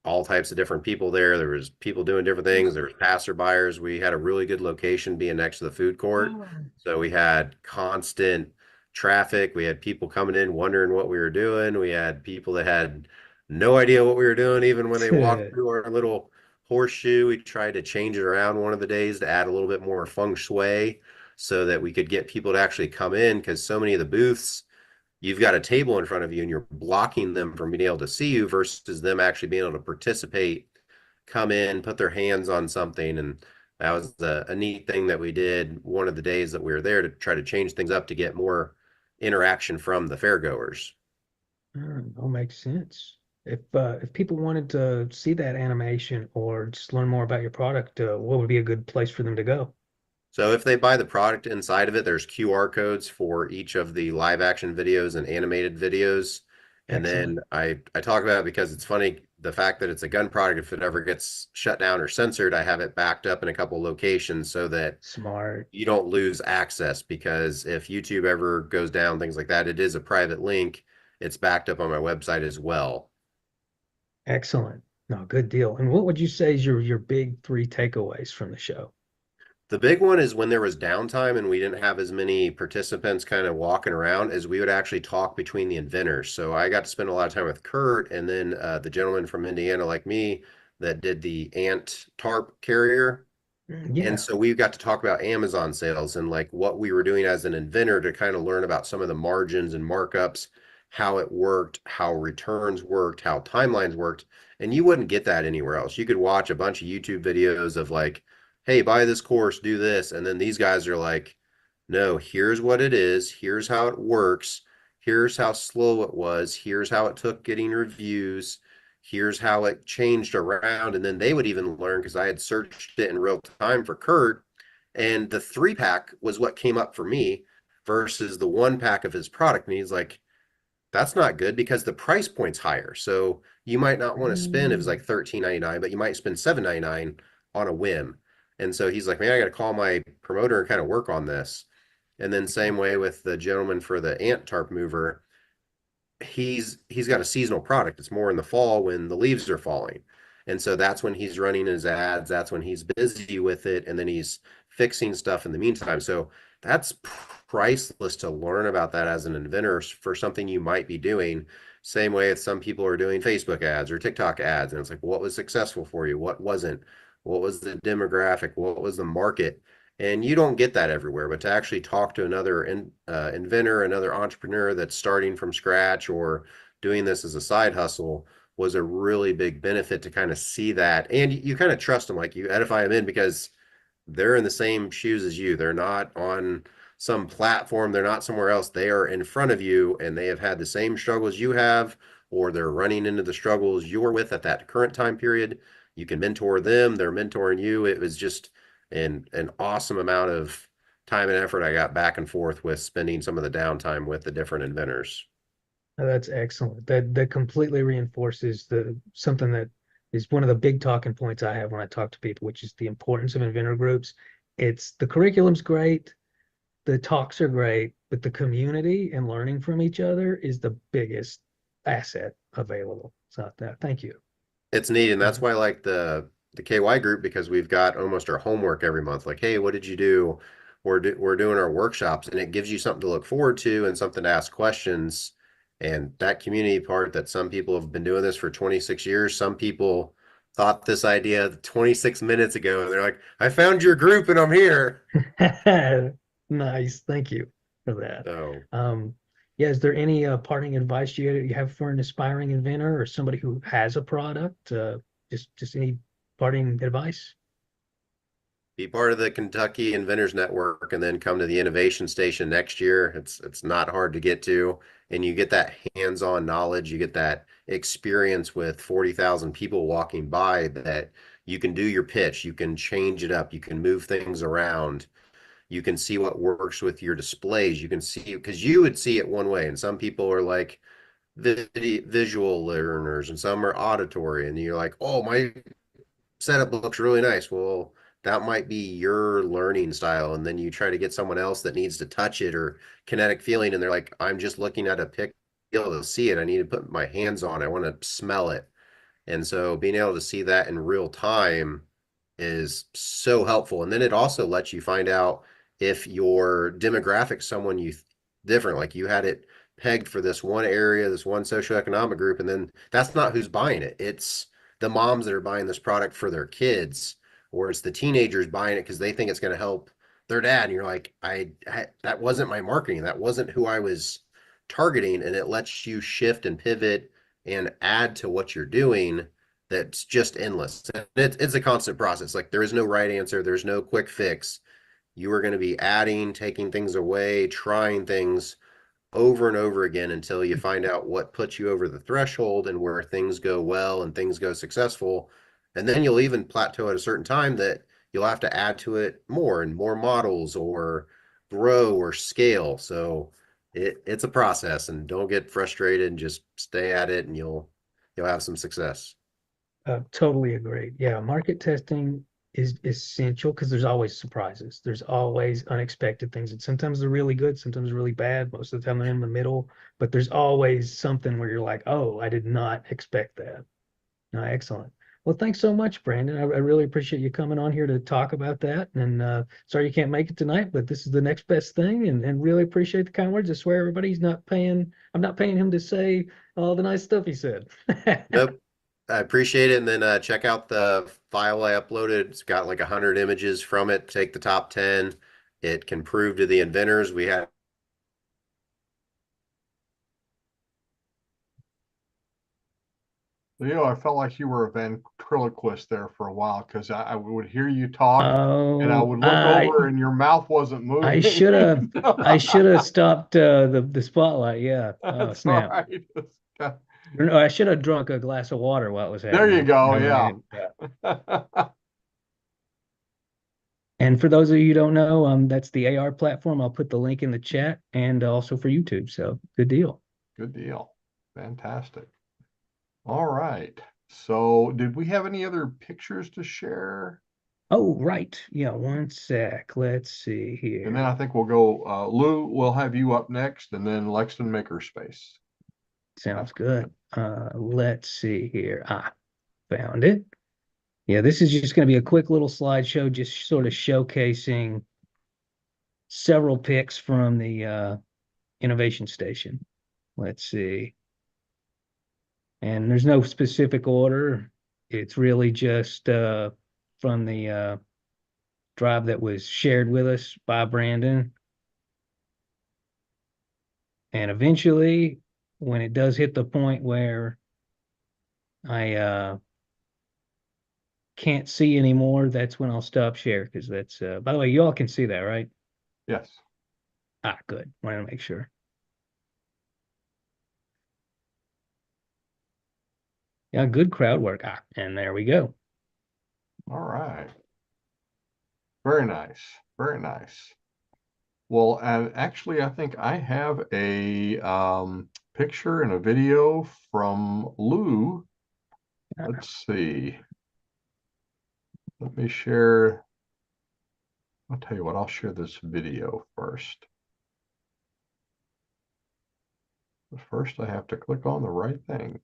all types of different people there. There was people doing different things. There was passerbyers. We had a really good location being next to the food court. So we had constant traffic. We had people coming in wondering what we were doing. We had people that had no idea what we were doing, even when they walked through our little horseshoe. We tried to change it around one of the days to add a little bit more feng shui, so that we could get people to actually come in, because so many of the booths, you've got a table in front of you and you're blocking them from being able to see you, versus them actually being able to participate, come in, put their hands on something. And that was a neat thing that we did one of the days that we were there, to try to change things up to get more interaction from the fairgoers. That makes sense. If people wanted to see that animation or just learn more about your product, what would be a good place for them to go? So if they buy the product, inside of it, there's QR codes for each of the live action videos and animated videos. And then I talk about it because it's funny, the fact that it's a gun product, if it ever gets shut down or censored, I have it backed up in a couple locations, so that you don't lose access. Because if YouTube ever goes down, things like that, it is a private link. It's backed up on my website as well. Excellent. No, good deal. And what would you say is your big three takeaways from the show? The big one is when there was downtime and we didn't have as many participants kind of walking around, is we would actually talk between the inventors. So I got to spend a lot of time with Kurt, and then the gentleman from Indiana like me that did the ant tarp carrier. Yeah. And so we got to talk about Amazon sales and like what we were doing as an inventor to kind of learn about some of the margins and markups, how it worked, how returns worked, how timelines worked. And you wouldn't get that anywhere else. You could watch a bunch of YouTube videos of like, hey, buy this course, do this. And then these guys are like, no, here's what it is. Here's how it works. Here's how slow it was. Here's how it took getting reviews. Here's how it changed around. And then they would even learn because I had searched it in real time for Kurt. And the 3-pack was what came up for me versus the 1-pack of his product. And he's like, that's not good because the price point's higher. So you might not want to spend, it was like $13.99, but you might spend $7.99 on a whim. And so he's like, man, I got to call my promoter and kind of work on this. And then same way with the gentleman for the ant tarp mover, he's got a seasonal product. It's more in the fall when the leaves are falling. And so that's when he's running his ads, that's when he's busy with it, and then he's fixing stuff in the meantime. So that's priceless to learn about that as an inventor for something you might be doing. Same way as some people are doing Facebook ads or TikTok ads. And it's like, what was successful for you? What wasn't? What was the demographic? What was the market? And you don't get that everywhere, but to actually talk to another inventor, another entrepreneur that's starting from scratch or doing this as a side hustle was a really big benefit to kind of see that. And you kind of trust them, like you edify them in because they're in the same shoes as you. They're not on some platform. They're not somewhere else. They are in front of you and they have had the same struggles you have, or they're running into the struggles you're with at that current time period. You can mentor them. They're mentoring you. It was just an awesome amount of time and effort I got back and forth with spending some of the downtime with the different inventors. Oh, that's excellent. That completely reinforces something that is one of the big talking points I have when I talk to people, which is the importance of inventor groups. It's the curriculum's great, the talks are great, but the community and learning from each other is the biggest asset available. So thank you. It's neat, and that's why I like the KY group, because we've got almost our homework every month. Like, hey, what did you do? We're doing our workshops, and it gives you something to look forward to and something to ask questions. And that community part, that some people have been doing this for 26 years. Some people thought this idea 26 minutes ago, and they're like, I found your group and I'm here. Nice. Thank you for that. So Yeah, is there any parting advice you have for an aspiring inventor or somebody who has a product? Just any parting advice? be part of the Kentucky Inventors Network and then come to the Innovation Station next year. It's not hard to get to, and you get that hands-on knowledge, you get that experience with 40,000 people walking by, that you can do your pitch, you can change it up, you can move things around, you can see what works with your displays, you can see, because you would see it one way, and some people are like visual learners and some are auditory, and you're like, oh, my setup looks really nice. Well, that might be your learning style. And then you try to get someone else that needs to touch it or kinetic feeling. And they're like, I'm just looking at a pic, be able to see it. I need to put my hands on it. I want to smell it. And so being able to see that in real time is so helpful. And then it also lets you find out if your demographic, someone different, like you had it pegged for this one area, this one socioeconomic group, and then that's not who's buying it. It's the moms that are buying this product for their kids, or it's the teenagers buying it because they think it's going to help their dad. And you're like, that wasn't my marketing. That wasn't who I was targeting. And it lets you shift and pivot and add to what you're doing. That's just endless. And it's a constant process. Like there is no right answer. There's no quick fix. You are going to be adding, taking things away, trying things over and over again until you find out what puts you over the threshold and where things go well and things go successful. And then you'll even plateau at a certain time that you'll have to add to it more and more models or grow or scale. So it's a process, and don't get frustrated and just stay at it, and you'll have some success. Totally agree. Yeah, market testing is essential because there's always surprises. There's always unexpected things. And sometimes they're really good, sometimes really bad. Most of the time they're in the middle, but there's always something where you're like, oh, I did not expect that. No, excellent. Well, thanks so much, Brandon. I really appreciate you coming on here to talk about that. And sorry you can't make it tonight, but this is the next best thing. And really appreciate the kind words. I swear everybody's not paying. I'm not paying him to say all the nice stuff he said. Nope. I appreciate it. And then check out the file I uploaded. It's got like 100 images from it. Take the top 10. It can prove to the inventors we have. Leo, I felt like you were a ventriloquist there for a while because I would hear you talk and I Oh, would look over and your mouth wasn't moving. I should have stopped the spotlight. Yeah. Oh, That's snap. all right. No, I should have drunk a glass of water while it was happening. There you go. I mean, Yeah. And for those of you who don't know, that's the AR platform. I'll put the link in the chat and also for YouTube. So good deal. Good deal. Fantastic. All right. So did we have any other pictures to share? Oh, right. Yeah, one sec. Let's see here. And then I think we'll go, Lou, we'll have you up next and then Lexington Makerspace. Sounds good. Let's see here. Found it. Yeah, this is just going to be a quick little slideshow, just sort of showcasing several pics from the innovation station. Let's see. And there's no specific order. It's really just from the drive that was shared with us by Brandon. And eventually, when it does hit the point where I can't see anymore, that's when I'll stop share, because that's by the way, you all can see that, right? Yes. Good. Wanted to make sure. Yeah, good crowd work. And there we go. All right. Very nice. Very nice. Well, and actually, I think I have a picture and a video from Lou. Let's see. Let me share. I'll tell you what, I'll share this video first. But first, I have to click on the right thing.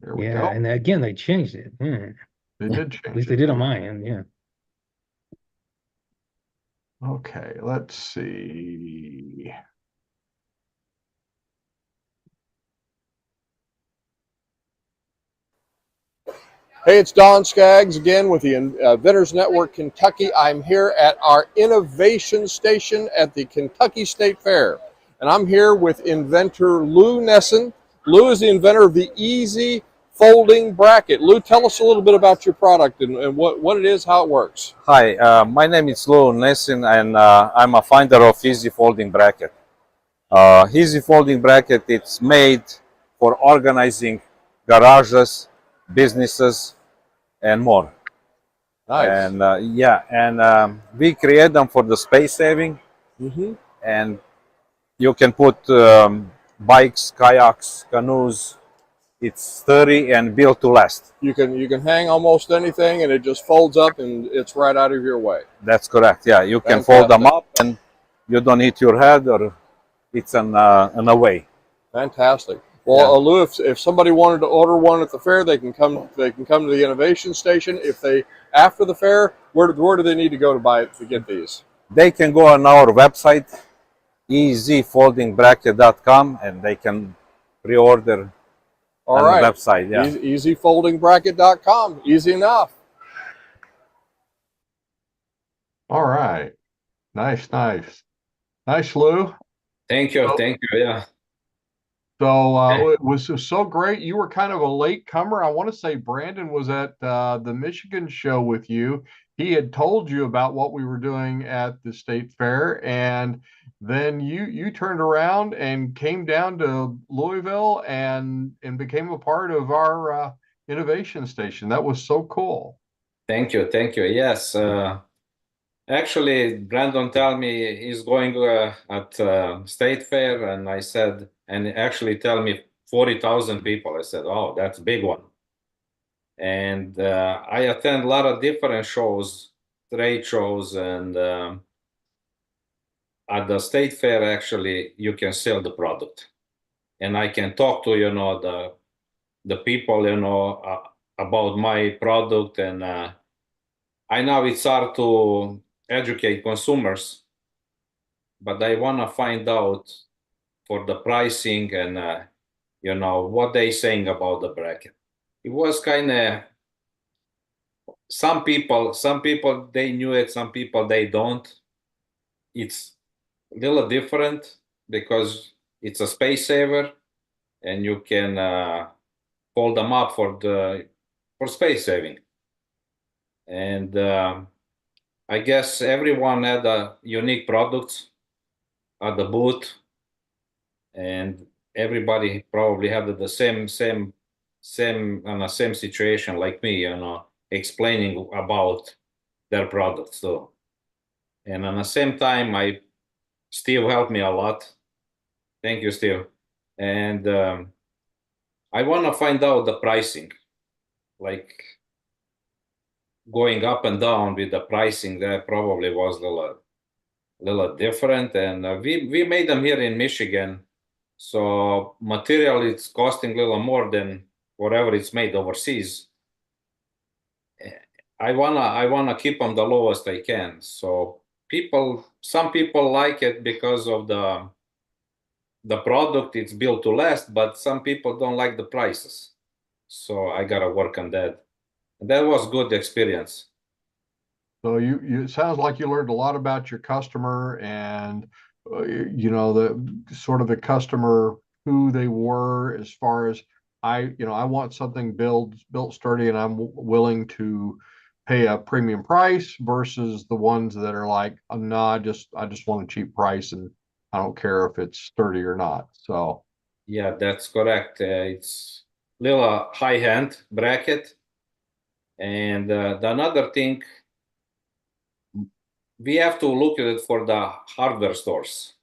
There we go. And again, they changed it. They did change At least it. they did on my end, yeah. Okay, let's see. Hey, it's Don Skaggs again with the Inventors Network Kentucky. I'm here at our innovation station at the Kentucky State Fair. And I'm here with inventor Lou Nesson. Lou is the inventor of the Easy Folding Bracket. Lou, tell us a little bit about your product and what it is, how it works. Hi, my name is Lou Nesson and I'm a founder of Easy Folding Bracket. Easy Folding Bracket, it's made for organizing garages, businesses, and more. Nice. And we create them for the space saving. And you can put bikes, kayaks, canoes. It's sturdy and built to last. You can hang almost anything and it just folds up and it's right out of your way. That's correct. Yeah, you can fold them up and you don't hit your head or it's an away. Fantastic. Well, Lou, if somebody wanted to order one at the fair, they can come to the innovation station. If they after the fair, where do they need to go to buy it to get these? They can go on our website, easyfoldingbracket.com, and they can pre-order on the website. Yeah, easyfoldingbracket.com. Easy enough. All right. Nice, Lou. Thank you. Thank you. Yeah. So it was so great. You were kind of a late comer. I want to say Brandon was at the Michigan show with you. He had told you about what we were doing at the state fair, and then you turned around and came down to Louisville and became a part of our innovation station. That was so cool. Thank you. Yes. Actually, Brandon told me he's going at state fair, and I said, and actually tell me 40,000 people. I said, oh, that's a big one. And I attend a lot of different shows, trade shows, and at the state fair, actually, you can sell the product. And I can talk to, the people, about my product, and I know it's hard to educate consumers, but I want to find out for the pricing and you know what they saying about the bracket. It was kind of some people they knew it, some people they don't. It's a little different because it's a space saver, and you can hold them up for space saving. And I guess everyone had a unique products at the booth, and everybody probably had the same situation like me, you know, explaining about their products too. And at the same time, Steve helped me a lot. Thank you, Steve. And I want to find out the pricing, like going up and down with the pricing. That probably was a little different. And we made them here in Michigan, so material it's costing a little more than whatever it's made overseas. I wanna keep them the lowest I can. So some people like it because of the product, it's built to last, but some people don't like the prices. So I gotta work on that. That was good experience. So it sounds like you learned a lot about your customer and you know, the sort of the customer, who they were, as far as I want something built sturdy, and I'm willing to pay a premium price, versus the ones that are like, no, I just want a cheap price and I don't care if it's sturdy or not. So yeah, that's correct. It's little high-end bracket. And the another thing, we have to look at it for the hardware stores.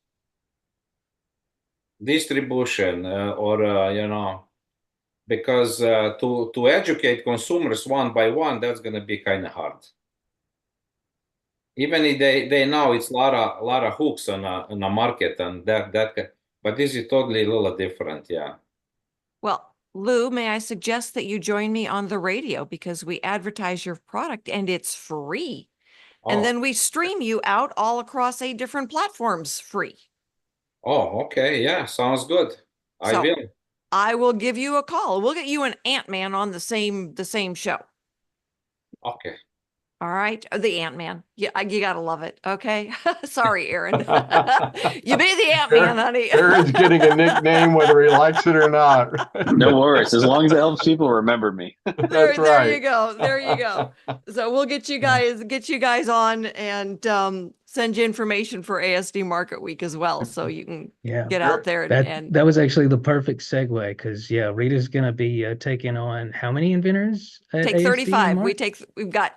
Distribution or you know, because to educate consumers one by one, that's going to be kind of hard. Even if they know it's a lot of hooks on a market, and but this is totally a little different. Yeah. Well, Lou, may I suggest that you join me on the radio, because we advertise your product and it's free. And Oh. then we stream you out all across 8 different platforms free. Oh, okay. Yeah, sounds good. I So will. I will give you a call. We'll get you an Ant-Man on the same show. Okay. All right. The Ant-Man. Yeah, you gotta love it. Okay. Sorry, Aaron. You be the Ant-Man, honey. Aaron's getting a nickname whether he likes it or not. No worries, as long as it helps people remember me. There right. you go. There you go. So we'll get you guys on and send you information for ASD Market Week as well, so you can get out there and that was actually the perfect segue, because Rita's gonna be taking on how many inventors at take ASD in 35. March? We've got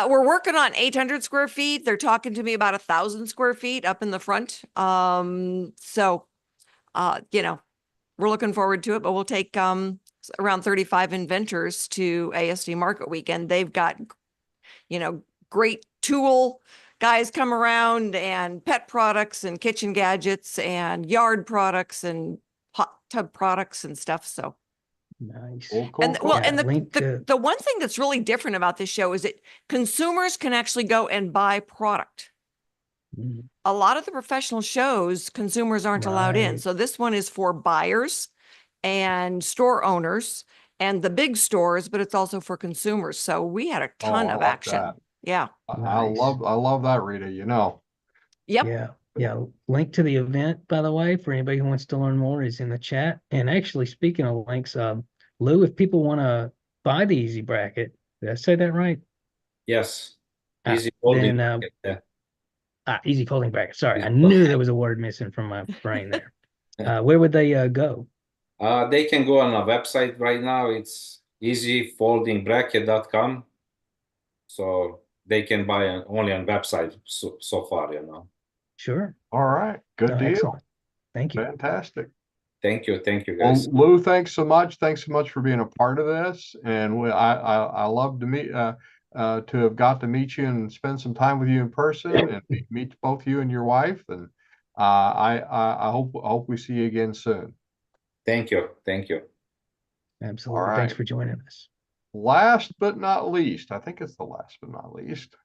we're working on 800 square feet. They're talking to me about 1,000 square feet up in the front. So you know, we're looking forward to it, but we'll take around 35 inventors to ASD Market Week, and they've got, you know, great tool guys come around, and pet products and kitchen gadgets and yard products and hot tub products and stuff. So Nice. Cool, and cool. well, and Link the one thing that's really different about this show is that consumers can actually go and buy product. Mhm. A lot of the professional shows, consumers aren't allowed in. Right. So this one is for buyers and store owners and the big stores, but it's also for consumers. So we had a ton I of like action. that. Yeah. I Nice. love that, Rita, you know. Yep. Yeah. Link to the event, by the way, for anybody who wants to learn more, is in the chat. And actually, speaking of links, Lou, if people want to buy the Easy Bracket, did I say that right? Yes. Ah, Easy folding. then Yeah. Easy Folding Bracket. Sorry, I Easy knew folding. there was a word missing from my brain there. Where would they go? They can go on a website right now. It's easyfoldingbracket.com. So they can buy only on website so far, you know. Sure. All right. Good deal. Excellent. Thank you. Fantastic. Thank you Well, guys. Lou, thanks so much. Thanks so much for being a part of this. And I love to meet to have got to meet you and spend some time with you in person, and meet both you and your wife. And I hope we see you again soon. Thank you. Thank you. Absolutely. All Thanks right. for joining us. last but not least, I think it's the last but not least,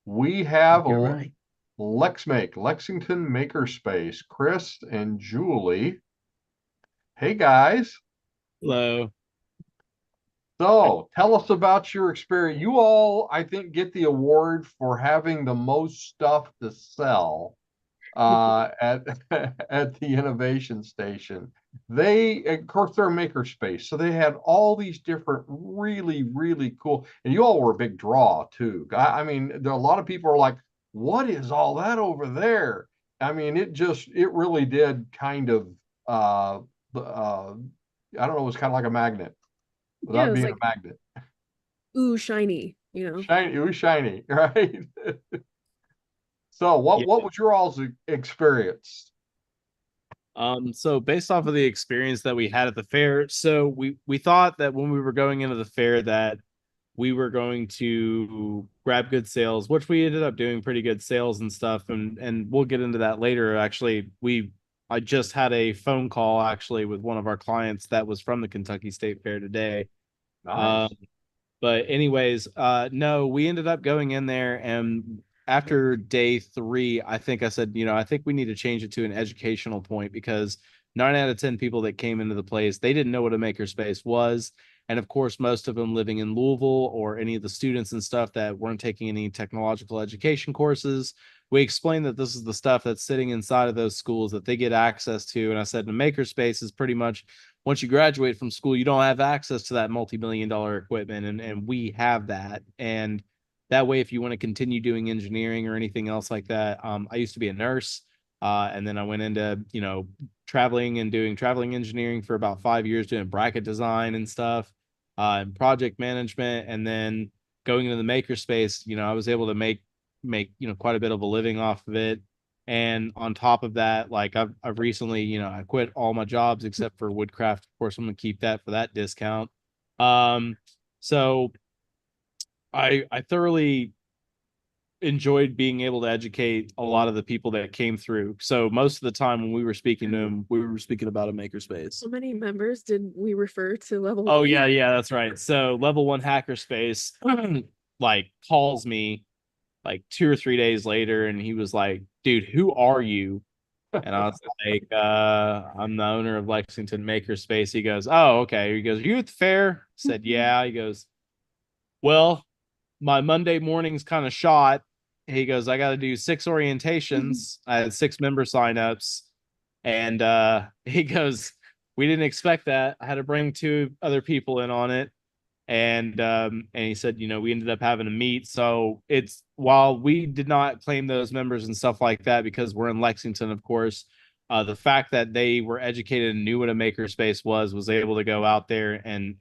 we have You're right. Lexington Makerspace, Chris and Julie. Hey guys. Hello. So tell us about your experience. You all, I think, get the award for having the most stuff to sell at at the innovation station. They, of course, they're a makerspace, so they had all these different really cool, and you all were a big draw too. I mean, there are a lot of people are like, what is all that over there? I mean, it really did kind of I don't know, it was kind of like a magnet Yeah, without it was being like, a magnet. ooh, shiny, you know. Shiny, it was shiny, right? So what was your all's experience? So based off of the experience that we had at the fair, so we thought that when we were going into the fair that we were going to grab good sales, which we ended up doing pretty good sales and stuff, and we'll get into that later. Actually, I just had a phone call actually with one of our clients that was from the Kentucky State Fair today. Nice. But anyways, no, we ended up going in there, and after day 3, I think I said, I think we need to change it to an educational point, because 9 out of 10 people that came into the place, they didn't know what a makerspace was. And of course, most of them living in Louisville, or any of the students and stuff that weren't taking any technological education courses. We explained that this is the stuff that's sitting inside of those schools that they get access to. And I said, the makerspace is pretty much, once you graduate from school, you don't have access to that multi-million-dollar equipment, and we have that. And that way, if you want to continue doing engineering or anything else like that, I used to be a nurse, and then I went into traveling and doing traveling engineering for about 5 years, doing bracket design and stuff, and project management, and then going into the makerspace. I was able to make quite a bit of a living off of it. And on top of that, like I've recently, I quit all my jobs except for Woodcraft. Of course, I'm gonna keep that for that discount. So I thoroughly enjoyed being able to educate a lot of the people that came through. So most of the time when we were speaking to them, we were speaking about a makerspace. How many members did we refer to level Oh one? yeah, that's right. So level 1 hackerspace like calls me like 2 or 3 days later, and he was like, dude, who are you? And I was like, I'm the owner of Lexington Makerspace. He goes, oh, okay. He goes, are you at the fair? I said, yeah. He goes, well, my Monday morning's kind of shot. He goes, I got to do 6 orientations. I had 6 member signups. And he goes, we didn't expect that. I had to bring 2 other people in on it. And he said, we ended up having to meet. So it's, while we did not claim those members and stuff like that, because we're in Lexington, of course, the fact that they were educated and knew what a makerspace was able to go out there and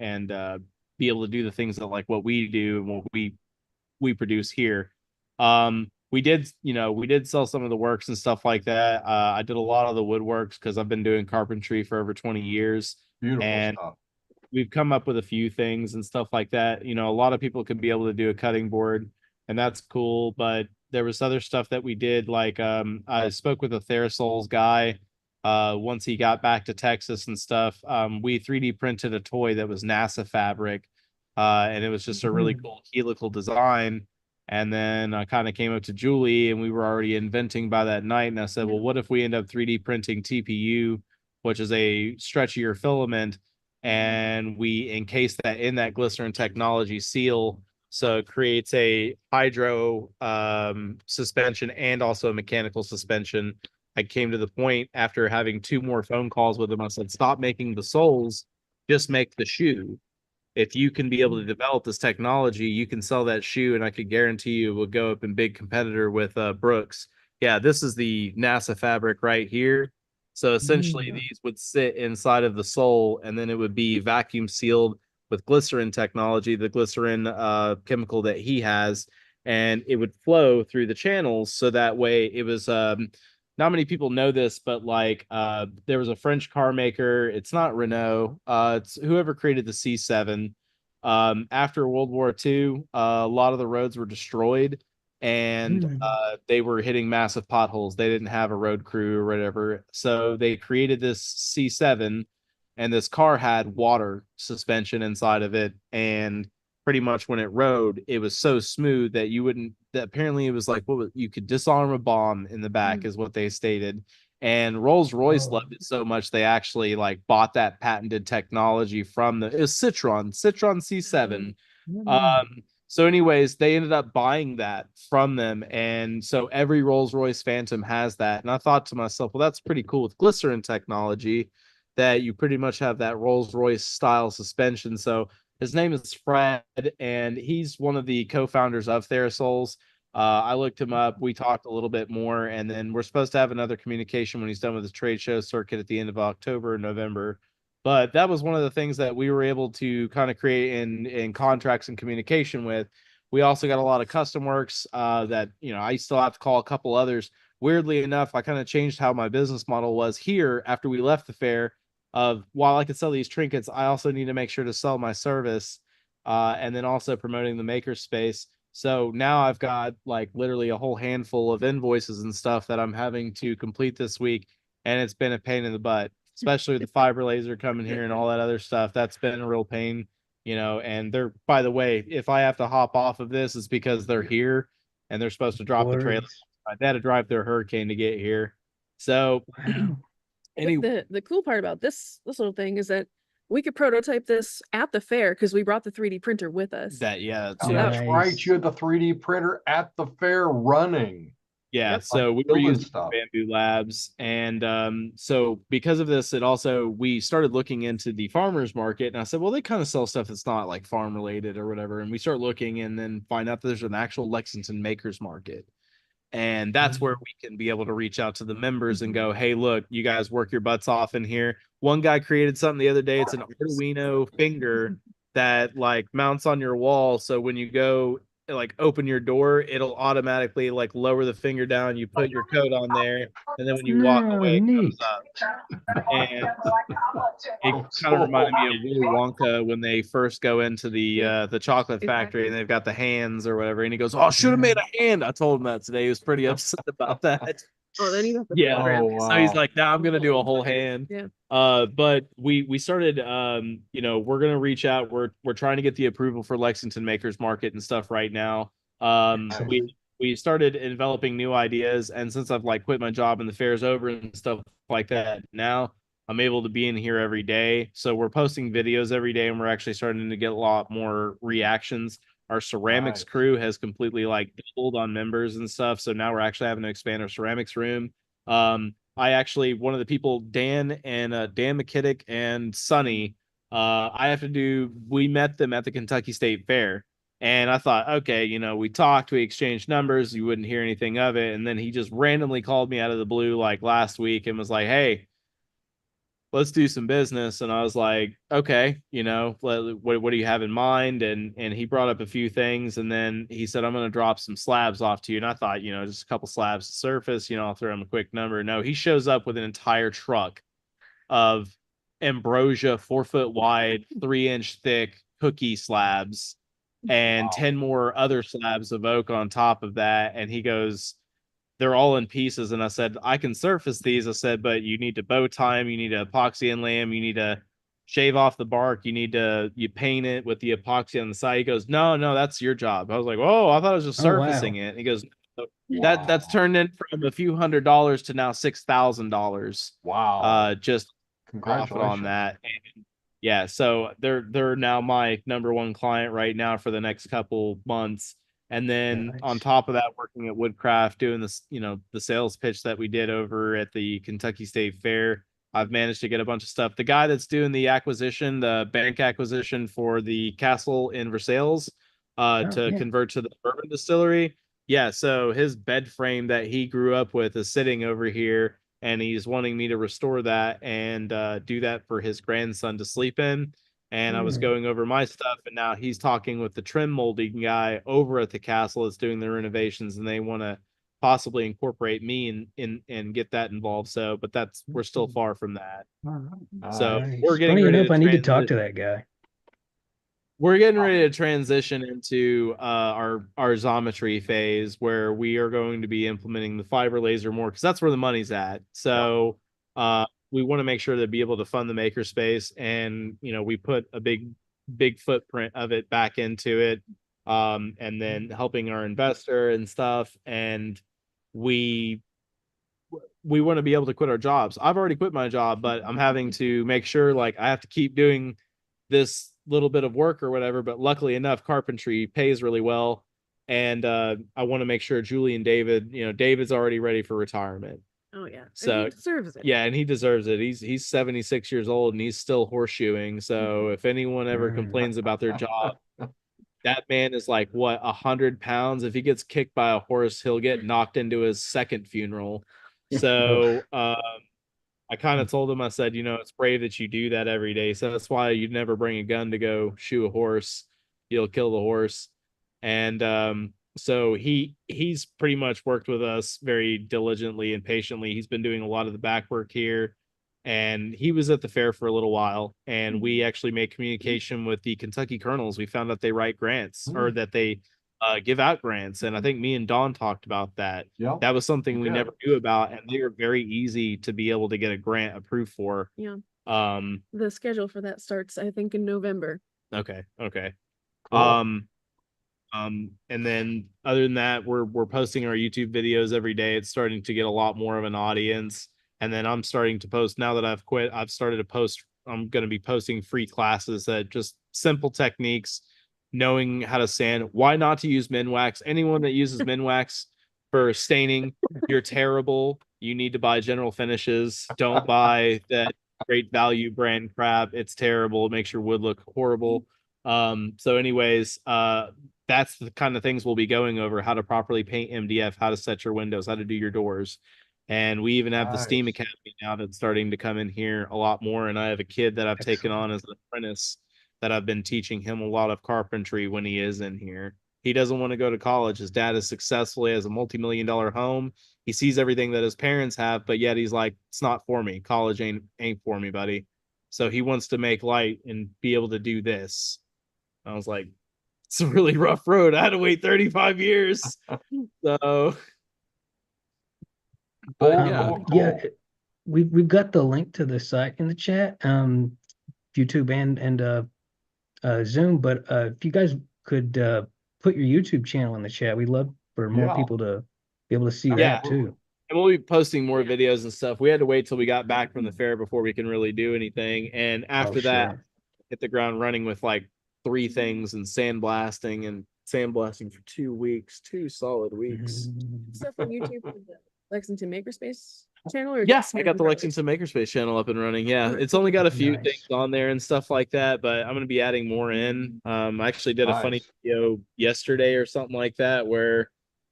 be able to do the things that, like, what we do and what we produce here. We did sell some of the works and stuff like that. I did a lot of the woodworks because I've been doing carpentry for over 20 years. Beautiful stuff. We've come up with a few things and stuff like that. A lot of people could be able to do a cutting board, and that's cool. But there was other stuff that we did. Like, I spoke with a Therasols guy once he got back to Texas and stuff. We 3D printed a toy that was NASA fabric, and it was just a really cool helical design. And then I kind of came up to Julie, and we were already inventing by that night. And I said, well, what if we end up 3D printing TPU, which is a stretchier filament, and we encase that in that glycerin technology seal, so it creates a hydro suspension and also a mechanical suspension. I came to the point after having 2 more phone calls with him. I said, stop making the soles, just make the shoe. If you can be able to develop this technology, you can sell that shoe, and I could guarantee you it will go up in big competitor with Brooks. Yeah, this is the NASA fabric right here. So essentially, these would sit inside of the sole, and then it would be vacuum sealed with glycerin technology, the glycerin chemical that he has, and it would flow through the channels. So that way, it was not many people know this, but like there was a French car maker. It's not Renault. It's whoever created the C7. After World War II, a lot of the roads were destroyed, and they were hitting massive potholes. They didn't have a road crew or whatever. So they created this C7, and this car had water suspension inside of it. And pretty much when it rode, it was so smooth that you wouldn't, that apparently it was like, you could disarm a bomb in the back is what they stated. And Rolls-Royce loved it so much, they actually like bought that patented technology from it was Citroen C7. So anyways, they ended up buying that from them. And so every Rolls-Royce Phantom has that. And I thought to myself, well, that's pretty cool with glycerin technology that you pretty much have that Rolls-Royce style suspension. So his name is Fred, and he's one of the co-founders of Therasols. I looked him up. We talked a little bit more, and then we're supposed to have another communication when he's done with his trade show circuit at the end of October and November. But that was one of the things that we were able to kind of create in contracts and communication with. We also got a lot of custom works that, you know, I still have to call a couple others. Weirdly enough, I kind of changed how my business model was here after we left the fair. Of while I could sell these trinkets, I also need to make sure to sell my service, and then also promoting the maker space. So now I've got like literally a whole handful of invoices and stuff that I'm having to complete this week, and it's been a pain in the butt, especially with the fiber laser coming here and all that other stuff. That's been a real pain, you know. And they're, by the way, if I have to hop off of this, it's because they're here and they're supposed to drop the trailer. I had to drive through a hurricane to get here. So the cool part about this little thing is that we could prototype this at the fair because we brought the 3D printer with us. That's right. You had the 3D printer at the fair running. Yeah, so we were using Bamboo Labs, and so because of this, we started looking into the farmers market, and I said, well, they kind of sell stuff that's not like farm related or whatever, and we start looking and then find out that there's an actual Lexington makers market. And that's where we can be able to reach out to the members and go, hey, look, you guys work your butts off in here. One guy created something the other day. It's an Arduino finger that like mounts on your wall. So when you go like open your door, it'll automatically like lower the finger down. You put your code on there, and then when you walk away, it comes up. And it kind of reminded me of Willy Wonka when they first go into the chocolate factory and they've got the hands or whatever. And he goes, "Oh, should have made a hand." I told him that today. He was pretty upset about that. Oh, then you have to So he's like, "Now I'm gonna do a whole hand." Yeah. But we started, you know, we're gonna reach out. We're trying to get the approval for Lexington Makers Market and stuff right now. We started developing new ideas, and since I've like quit my job and the fair's over and stuff like that, now I'm able to be in here every day. So we're posting videos every day, and we're actually starting to get a lot more reactions. Our ceramics crew has completely like doubled on members and stuff. So now we're actually having to expand our ceramics room. I actually, one of the people, Dan McKittick and Sonny, we met them at the Kentucky State Fair. And I thought, okay, you know, we talked, we exchanged numbers, you wouldn't hear anything of it. And then he just randomly called me out of the blue like last week and was like, hey, let's do some business. And I was like, okay, you know, what do you have in mind? And he brought up a few things, and then he said, I'm going to drop some slabs off to you. And I thought, you know, just a couple slabs to surface, you know, I'll throw him a quick number. No, he shows up with an entire truck of ambrosia, 4 foot wide, 3-inch thick cookie slabs, and 10 more other slabs of oak on top of that. And he goes, they're all in pieces. And I said, I can surface these. I said, but you need to bow tie them. You need to epoxy inlay them. You need to shave off the bark. You paint it with the epoxy on the side. He goes, no, that's your job. I was like, oh, I thought I was just surfacing it. And he goes, that's turned in from a few $100s to now $6,000. Wow. Just profit on that. And yeah, so they're now my number one client right now for the next couple months. And then on top of that, working at Woodcraft, doing this, you know, the sales pitch that we did over at the Kentucky State Fair, I've managed to get a bunch of stuff. The guy that's doing the acquisition, the bank acquisition for the castle in Versailles, convert to the bourbon distillery. Yeah, so his bed frame that he grew up with is sitting over here, and he's wanting me to restore that and do that for his grandson to sleep in. And I was going over my stuff, and now he's talking with the trim molding guy over at the castle that's doing the renovations, and they want to possibly incorporate me in and get that involved. So, but we're still far from that. So we're getting ready to I need to talk to that guy. We're getting ready to transition into our Xometry phase, where we are going to be implementing the fiber laser more, because that's where the money's at. So we want to make sure to be able to fund the makerspace, and you know, we put a big big footprint of it back into it, and then helping our investor and stuff. And we want to be able to quit our jobs. I've already quit my job, but I'm having to make sure like I have to keep doing this little bit of work or whatever. But luckily enough, carpentry pays really well. And I want to make sure Julie and David, David's already ready for retirement. Oh yeah. So And he deserves it. yeah, and he deserves it. He's 76 years old and he's still horseshoeing. So if anyone ever complains about their job, that man is like what, 100 pounds. If he gets kicked by a horse, he'll get knocked into his second funeral. So I kind of told him, I said, it's brave that you do that every day. So that's why you'd never bring a gun to go shoot a horse. You'll kill the horse. And so he's pretty much worked with us very diligently and patiently. He's been doing a lot of the back work here. And he was at the fair for a little while. And we actually made communication with the Kentucky Colonels. We found out they write grants or that they give out grants. And I think me and Dawn talked about that. Yep. That was something we never knew about. And they are very easy to be able to get a grant approved for. Yeah. Um, The schedule for that starts, I think, in November. okay. Cool. And then other than that, we're posting our YouTube videos every day. It's starting to get a lot more of an audience. And then I'm starting to post now that I've quit. I've started to post. I'm going to be posting free classes that just simple techniques, knowing how to sand, why not to use Minwax. Anyone that uses Minwax for staining, you're terrible. You need to buy General Finishes. Don't buy that Great Value brand crap. It's terrible. It makes your wood look horrible. So anyways, that's the kind of things we'll be going over: how to properly paint MDF, how to set your windows, how to do your doors. And we even have the Steam Nice. Academy now that's starting to come in here a lot more. And I have a kid that I've taken on as an apprentice that I've been teaching him a lot of carpentry when he is in here. He doesn't want to go to college. His dad is successful. He has a multi-million-dollar home. He sees everything that his parents have, but yet he's like, it's not for me. College ain't for me, buddy. So he wants to make light and be able to do this. I was like, it's a really rough road. I had to wait 35 years. So but yeah. Yeah, we've got the link to the site in the chat, YouTube and Zoom. But if you guys could put your YouTube channel in the chat, we'd love for more people to be able to see that too. And we'll be posting more videos and stuff. We had to wait till we got back from the fair before we can really do anything. And after that, hit the ground running with like 3 things and sandblasting for 2 weeks, 2 solid weeks. Stuff on YouTube for the Lexington Makerspace channel, or Yeah, I got the Lexington Makerspace channel up and running. Yeah, it's only got a few things on there and stuff like that, but I'm going to be adding more in. I actually did a funny video yesterday or something like that where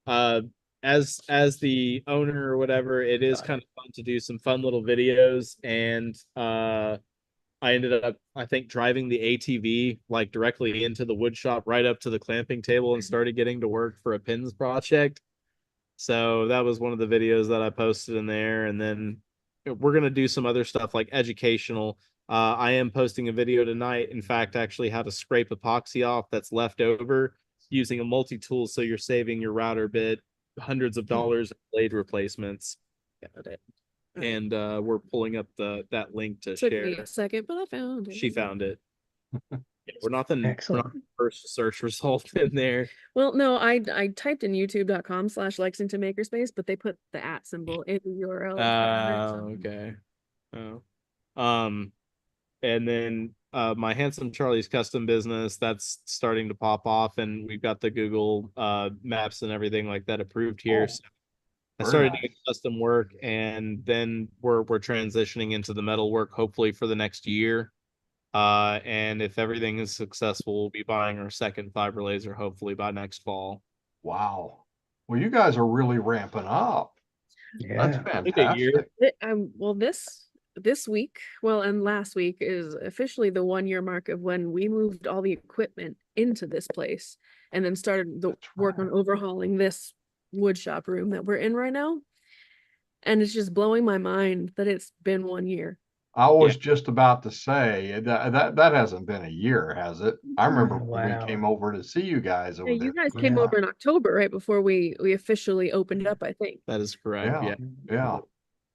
as the owner or whatever, it is kind of fun to do some fun little videos. And I ended up, I think, driving the ATV like directly into the wood shop right up to the clamping table and started getting to work for a pins project. So that was one of the videos that I posted in there. And then we're going to do some other stuff like educational. I am posting a video tonight. In fact, actually how to scrape epoxy off that's left over using a multi-tool. So you're saving your router bit hundreds of dollars in blade replacements. Got it. And we're pulling up that link to Took share. me a second, but I found it. She found it. We're not the first search result in there. Well, no, I typed in youtube.com/Lexington Makerspace, but they put the @ symbol in the URL. Okay. And then my Handsome Charlie's custom business, that's starting to pop off, and we've got the Google Maps and everything like that approved here. So I started doing custom work, and then we're transitioning into the metal work hopefully for the next year. And if everything is successful, we'll be buying our second fiber laser hopefully by next fall. Wow. Well, you guys are really ramping up. That's fantastic. Well, this week, and last week is officially the 1-year mark of when we moved all the equipment into this place and then started the work on overhauling this wood shop room that we're in right now. And it's just blowing my mind that it's been 1 year. I was just about to say that hasn't been a year, has it? I remember when we came over to see you guys over there. You guys came over in October, right before we officially opened up, I think. That is correct. Yeah.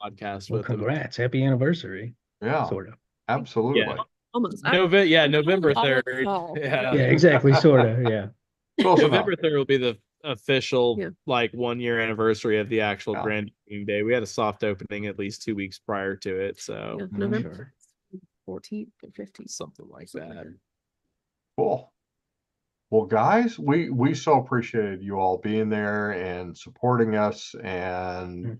Podcast Well, with them. congrats. Happy anniversary. Yeah. Sort of. Absolutely. almost. November all 3rd. fall. Yeah. Yeah, exactly, sort of, yeah. Close enough. November 3rd will be the official Yeah. like 1 year anniversary of the actual Yeah. grand opening day. We had a soft opening at least 2 weeks prior to it, Yeah, so November 14th or 15th. something like that. Cool. Well, guys, we so appreciated you all being there and supporting us, and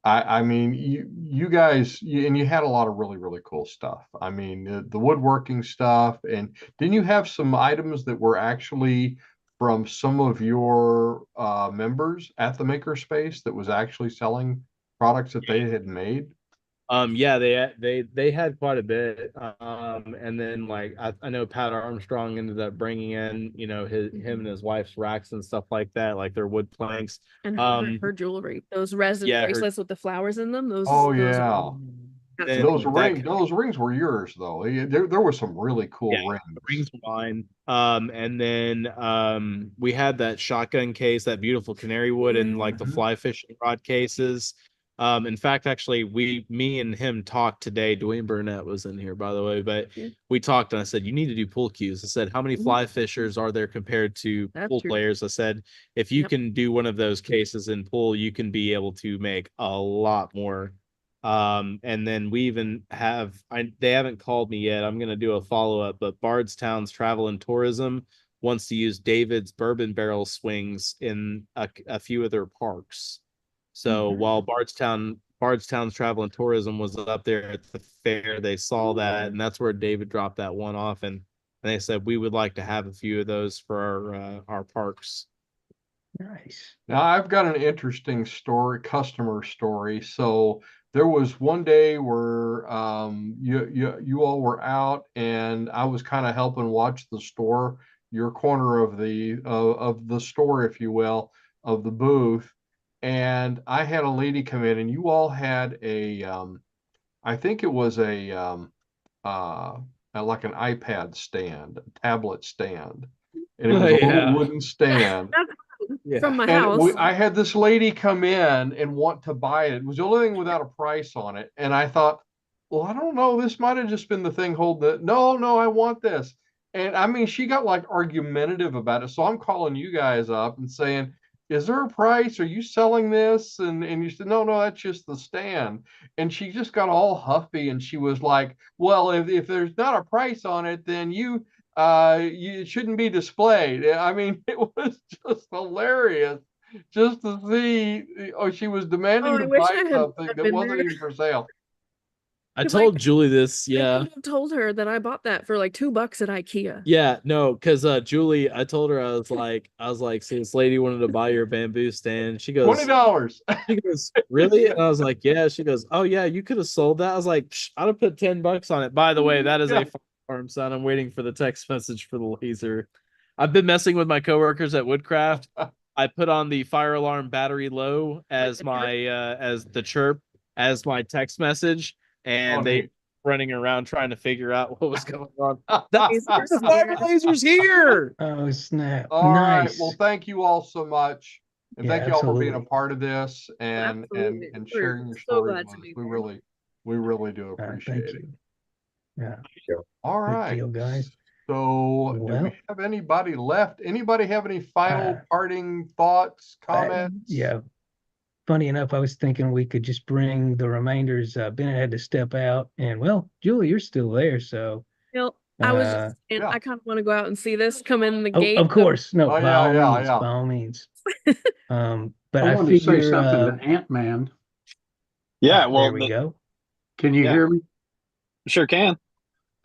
I mean you guys, and you had a lot of really cool stuff. I mean the woodworking stuff, and didn't you have some items that were actually from some of your members at the makerspace that was actually selling products that they had made? Yeah, they had quite a bit. And then like I know Pat Armstrong ended up bringing in, him and his wife's racks and stuff like that, like their wood planks. And her jewelry, those resin yeah, bracelets with the flowers in them. Those. Oh those yeah. Then Those rings were yours though. There were some really cool rings. the rings were mine. And then we had that shotgun case, that beautiful canary wood, and like the fly fishing rod cases. In fact, actually, me and him talked today. Dwayne Burnett was in here, by the way, but we talked, and I said, you need to do pool cues. I said, how many fly fishers are there compared to pool players? I said, if you can do one of those cases in pool, you can be able to make a lot more. And then we even have, they haven't called me yet. I'm going to do a follow-up, but Bardstown's Travel and Tourism wants to use David's bourbon barrel swings in a few of their parks. So while Bardstown's Travel and Tourism was up there at the fair, they saw that, and that's where David dropped that one off, and they said we would like to have a few of those for our parks. Nice. Now I've got an interesting customer story. So there was one day where you all were out, and I was kind of helping watch the store, your corner of the store, if you will, of the booth. And I had a lady come in, and you all had I think it was like an iPad stand, a tablet stand, and it was a little wooden stand. From my house. I had this lady come in and want to buy it. It was the only thing without a price on it, and I thought, well, I don't know. This might have just been the thing holding it. No, I want this. And I mean, she got like argumentative about it. So I'm calling you guys up and saying, is there a price? Are you selling this? And you said, no, that's just the stand. And she just got all huffy, and she was like, well, if there's not a price on it, then you shouldn't be displayed. I mean, it was just hilarious just to see. She was demanding to buy something that wasn't even for sale. I told Julie this. Yeah. I told her that I bought that for like $2 at IKEA. Yeah, no, because Julie, I told her I was like, see, this lady wanted to buy your bamboo stand. She goes, $20. She goes, really? And I was like, yeah. She goes, oh yeah, you could have sold that. I was like, I'd have put $10 on it. By the way, that is a firearm sound. I'm waiting for the text message for the laser. I've been messing with my coworkers at Woodcraft. I put on the fire alarm battery low as my as the chirp as my text message. And they running around trying to figure out what was going on. The fire laser's here. Oh, snap. All nice. right. Well, thank you all so much. And thank you all for being a absolutely. part of this and sharing your story. We really do appreciate it. Yeah. All Good right. deal, guys. So do we have anybody left? Anybody have any final parting thoughts, comments? Yeah. Funny enough, I was thinking we could just bring the remainders. Bennett had to step out, and well, Julie, you're still there, so. I was just, and I kind of want to go out and see this come in the gate. Of course, no, by all means. But I wanted to say figure, something to Ant-Man. Yeah, well, there we go. Can you hear me? Sure can.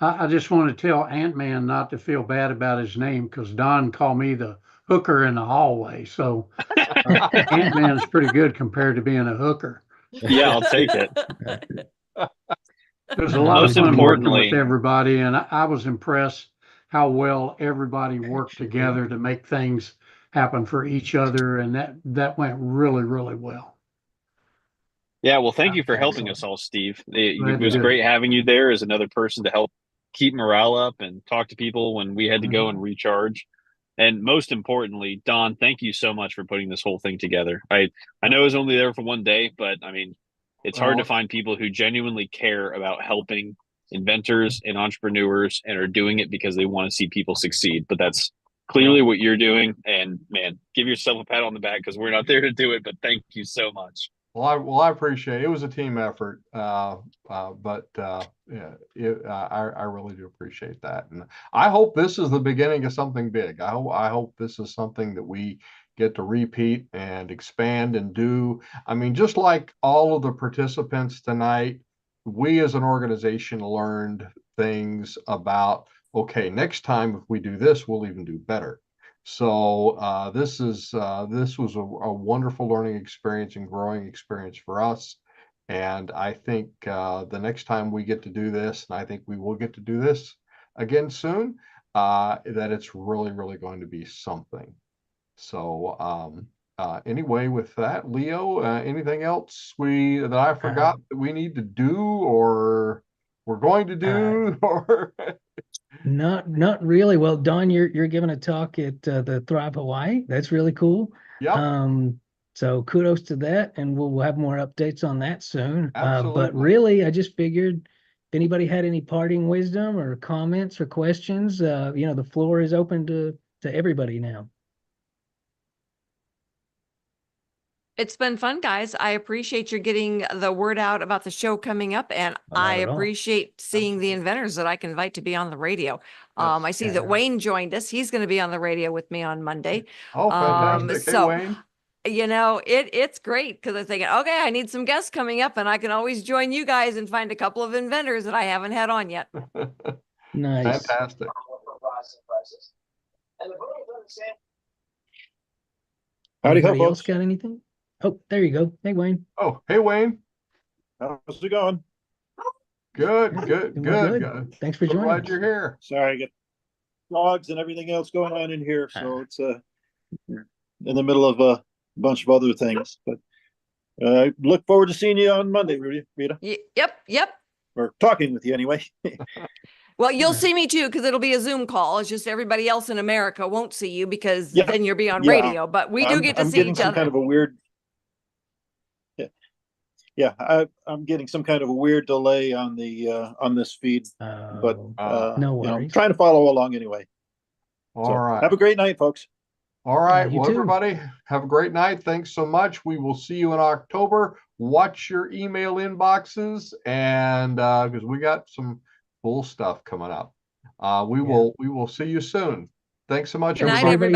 I just want to tell Ant-Man not to feel bad about his name, because Don called me the hooker in the hallway. So Ant-Man's pretty good compared to being a hooker. Yeah, I'll take it. It was a lot of fun working with everybody, and I was impressed how well everybody worked together to make things happen for each other, and that went really, really well. Yeah, well, thank you for helping us all, Steve. It was great having you there as another person to help keep morale up and talk to people when we had to go and recharge. And most importantly, Don, thank you so much for putting this whole thing together. I know I was only there for one day, but I mean, it's hard to find people who genuinely care about helping inventors and entrepreneurs and are doing it because they want to see people succeed. But that's clearly what you're doing. And man, give yourself a pat on the back because we're not there to do it. But thank you so much. Well, I appreciate it. It was a team effort, yeah, I really do appreciate that, and I hope this is the beginning of something big. I hope this is something that we get to repeat and expand and do. I mean, just like all of the participants tonight, we as an organization learned things about, okay, next time if we do this, we'll even do better. So this was a wonderful learning experience and growing experience for us. And I think the next time we get to do this, and I think we will get to do this again soon, that it's really, really going to be something. So anyway, with that, Leo, anything else that I forgot that we need to do or we're going to do or? Not really. Well, Don, you're giving a talk at the Thrive Hawaii. That's really cool. Yeah. So kudos to that, and we'll have more updates on that soon. Absolutely. But really, I just figured if anybody had any parting wisdom or comments or questions, the floor is open to everybody now. It's been fun, guys. I appreciate you getting the word out about the show coming up, and I appreciate seeing the inventors that I can invite to be on the radio. I see that Wayne joined us. He's going to be on the radio with me on Monday. Oh, fantastic. Hey, Wayne. It's great because I'm thinking, okay, I need some guests coming up, and I can always join you guys and find a couple of inventors that I haven't had on yet. Nice. Fantastic. Howdy, anybody else got anything? Oh, there you go. Hey, Wayne. Oh, hey, Wayne. How's it going? Good. Thanks for joining. Glad you're here. Sorry, I got dogs and everything else going on in here, so it's in the middle of a bunch of other things. But I look forward to seeing you on Monday, Rita. Yep. Or talking with you anyway. Well, you'll see me too, because it'll be a Zoom call. It's just everybody else in America won't see you because then you'll be on radio. But we do get to see each other. Kind of a weird. I'm getting some kind of a weird delay on the on this feed, but no worries. I'm trying to follow along anyway. All right. Have a great night, folks. All right. You Well, too. everybody, have a great night. Thanks so much. We will see you in October. Watch your email inboxes, and because we got some cool stuff coming up. We will see you soon. Thanks so much, Good night, everybody.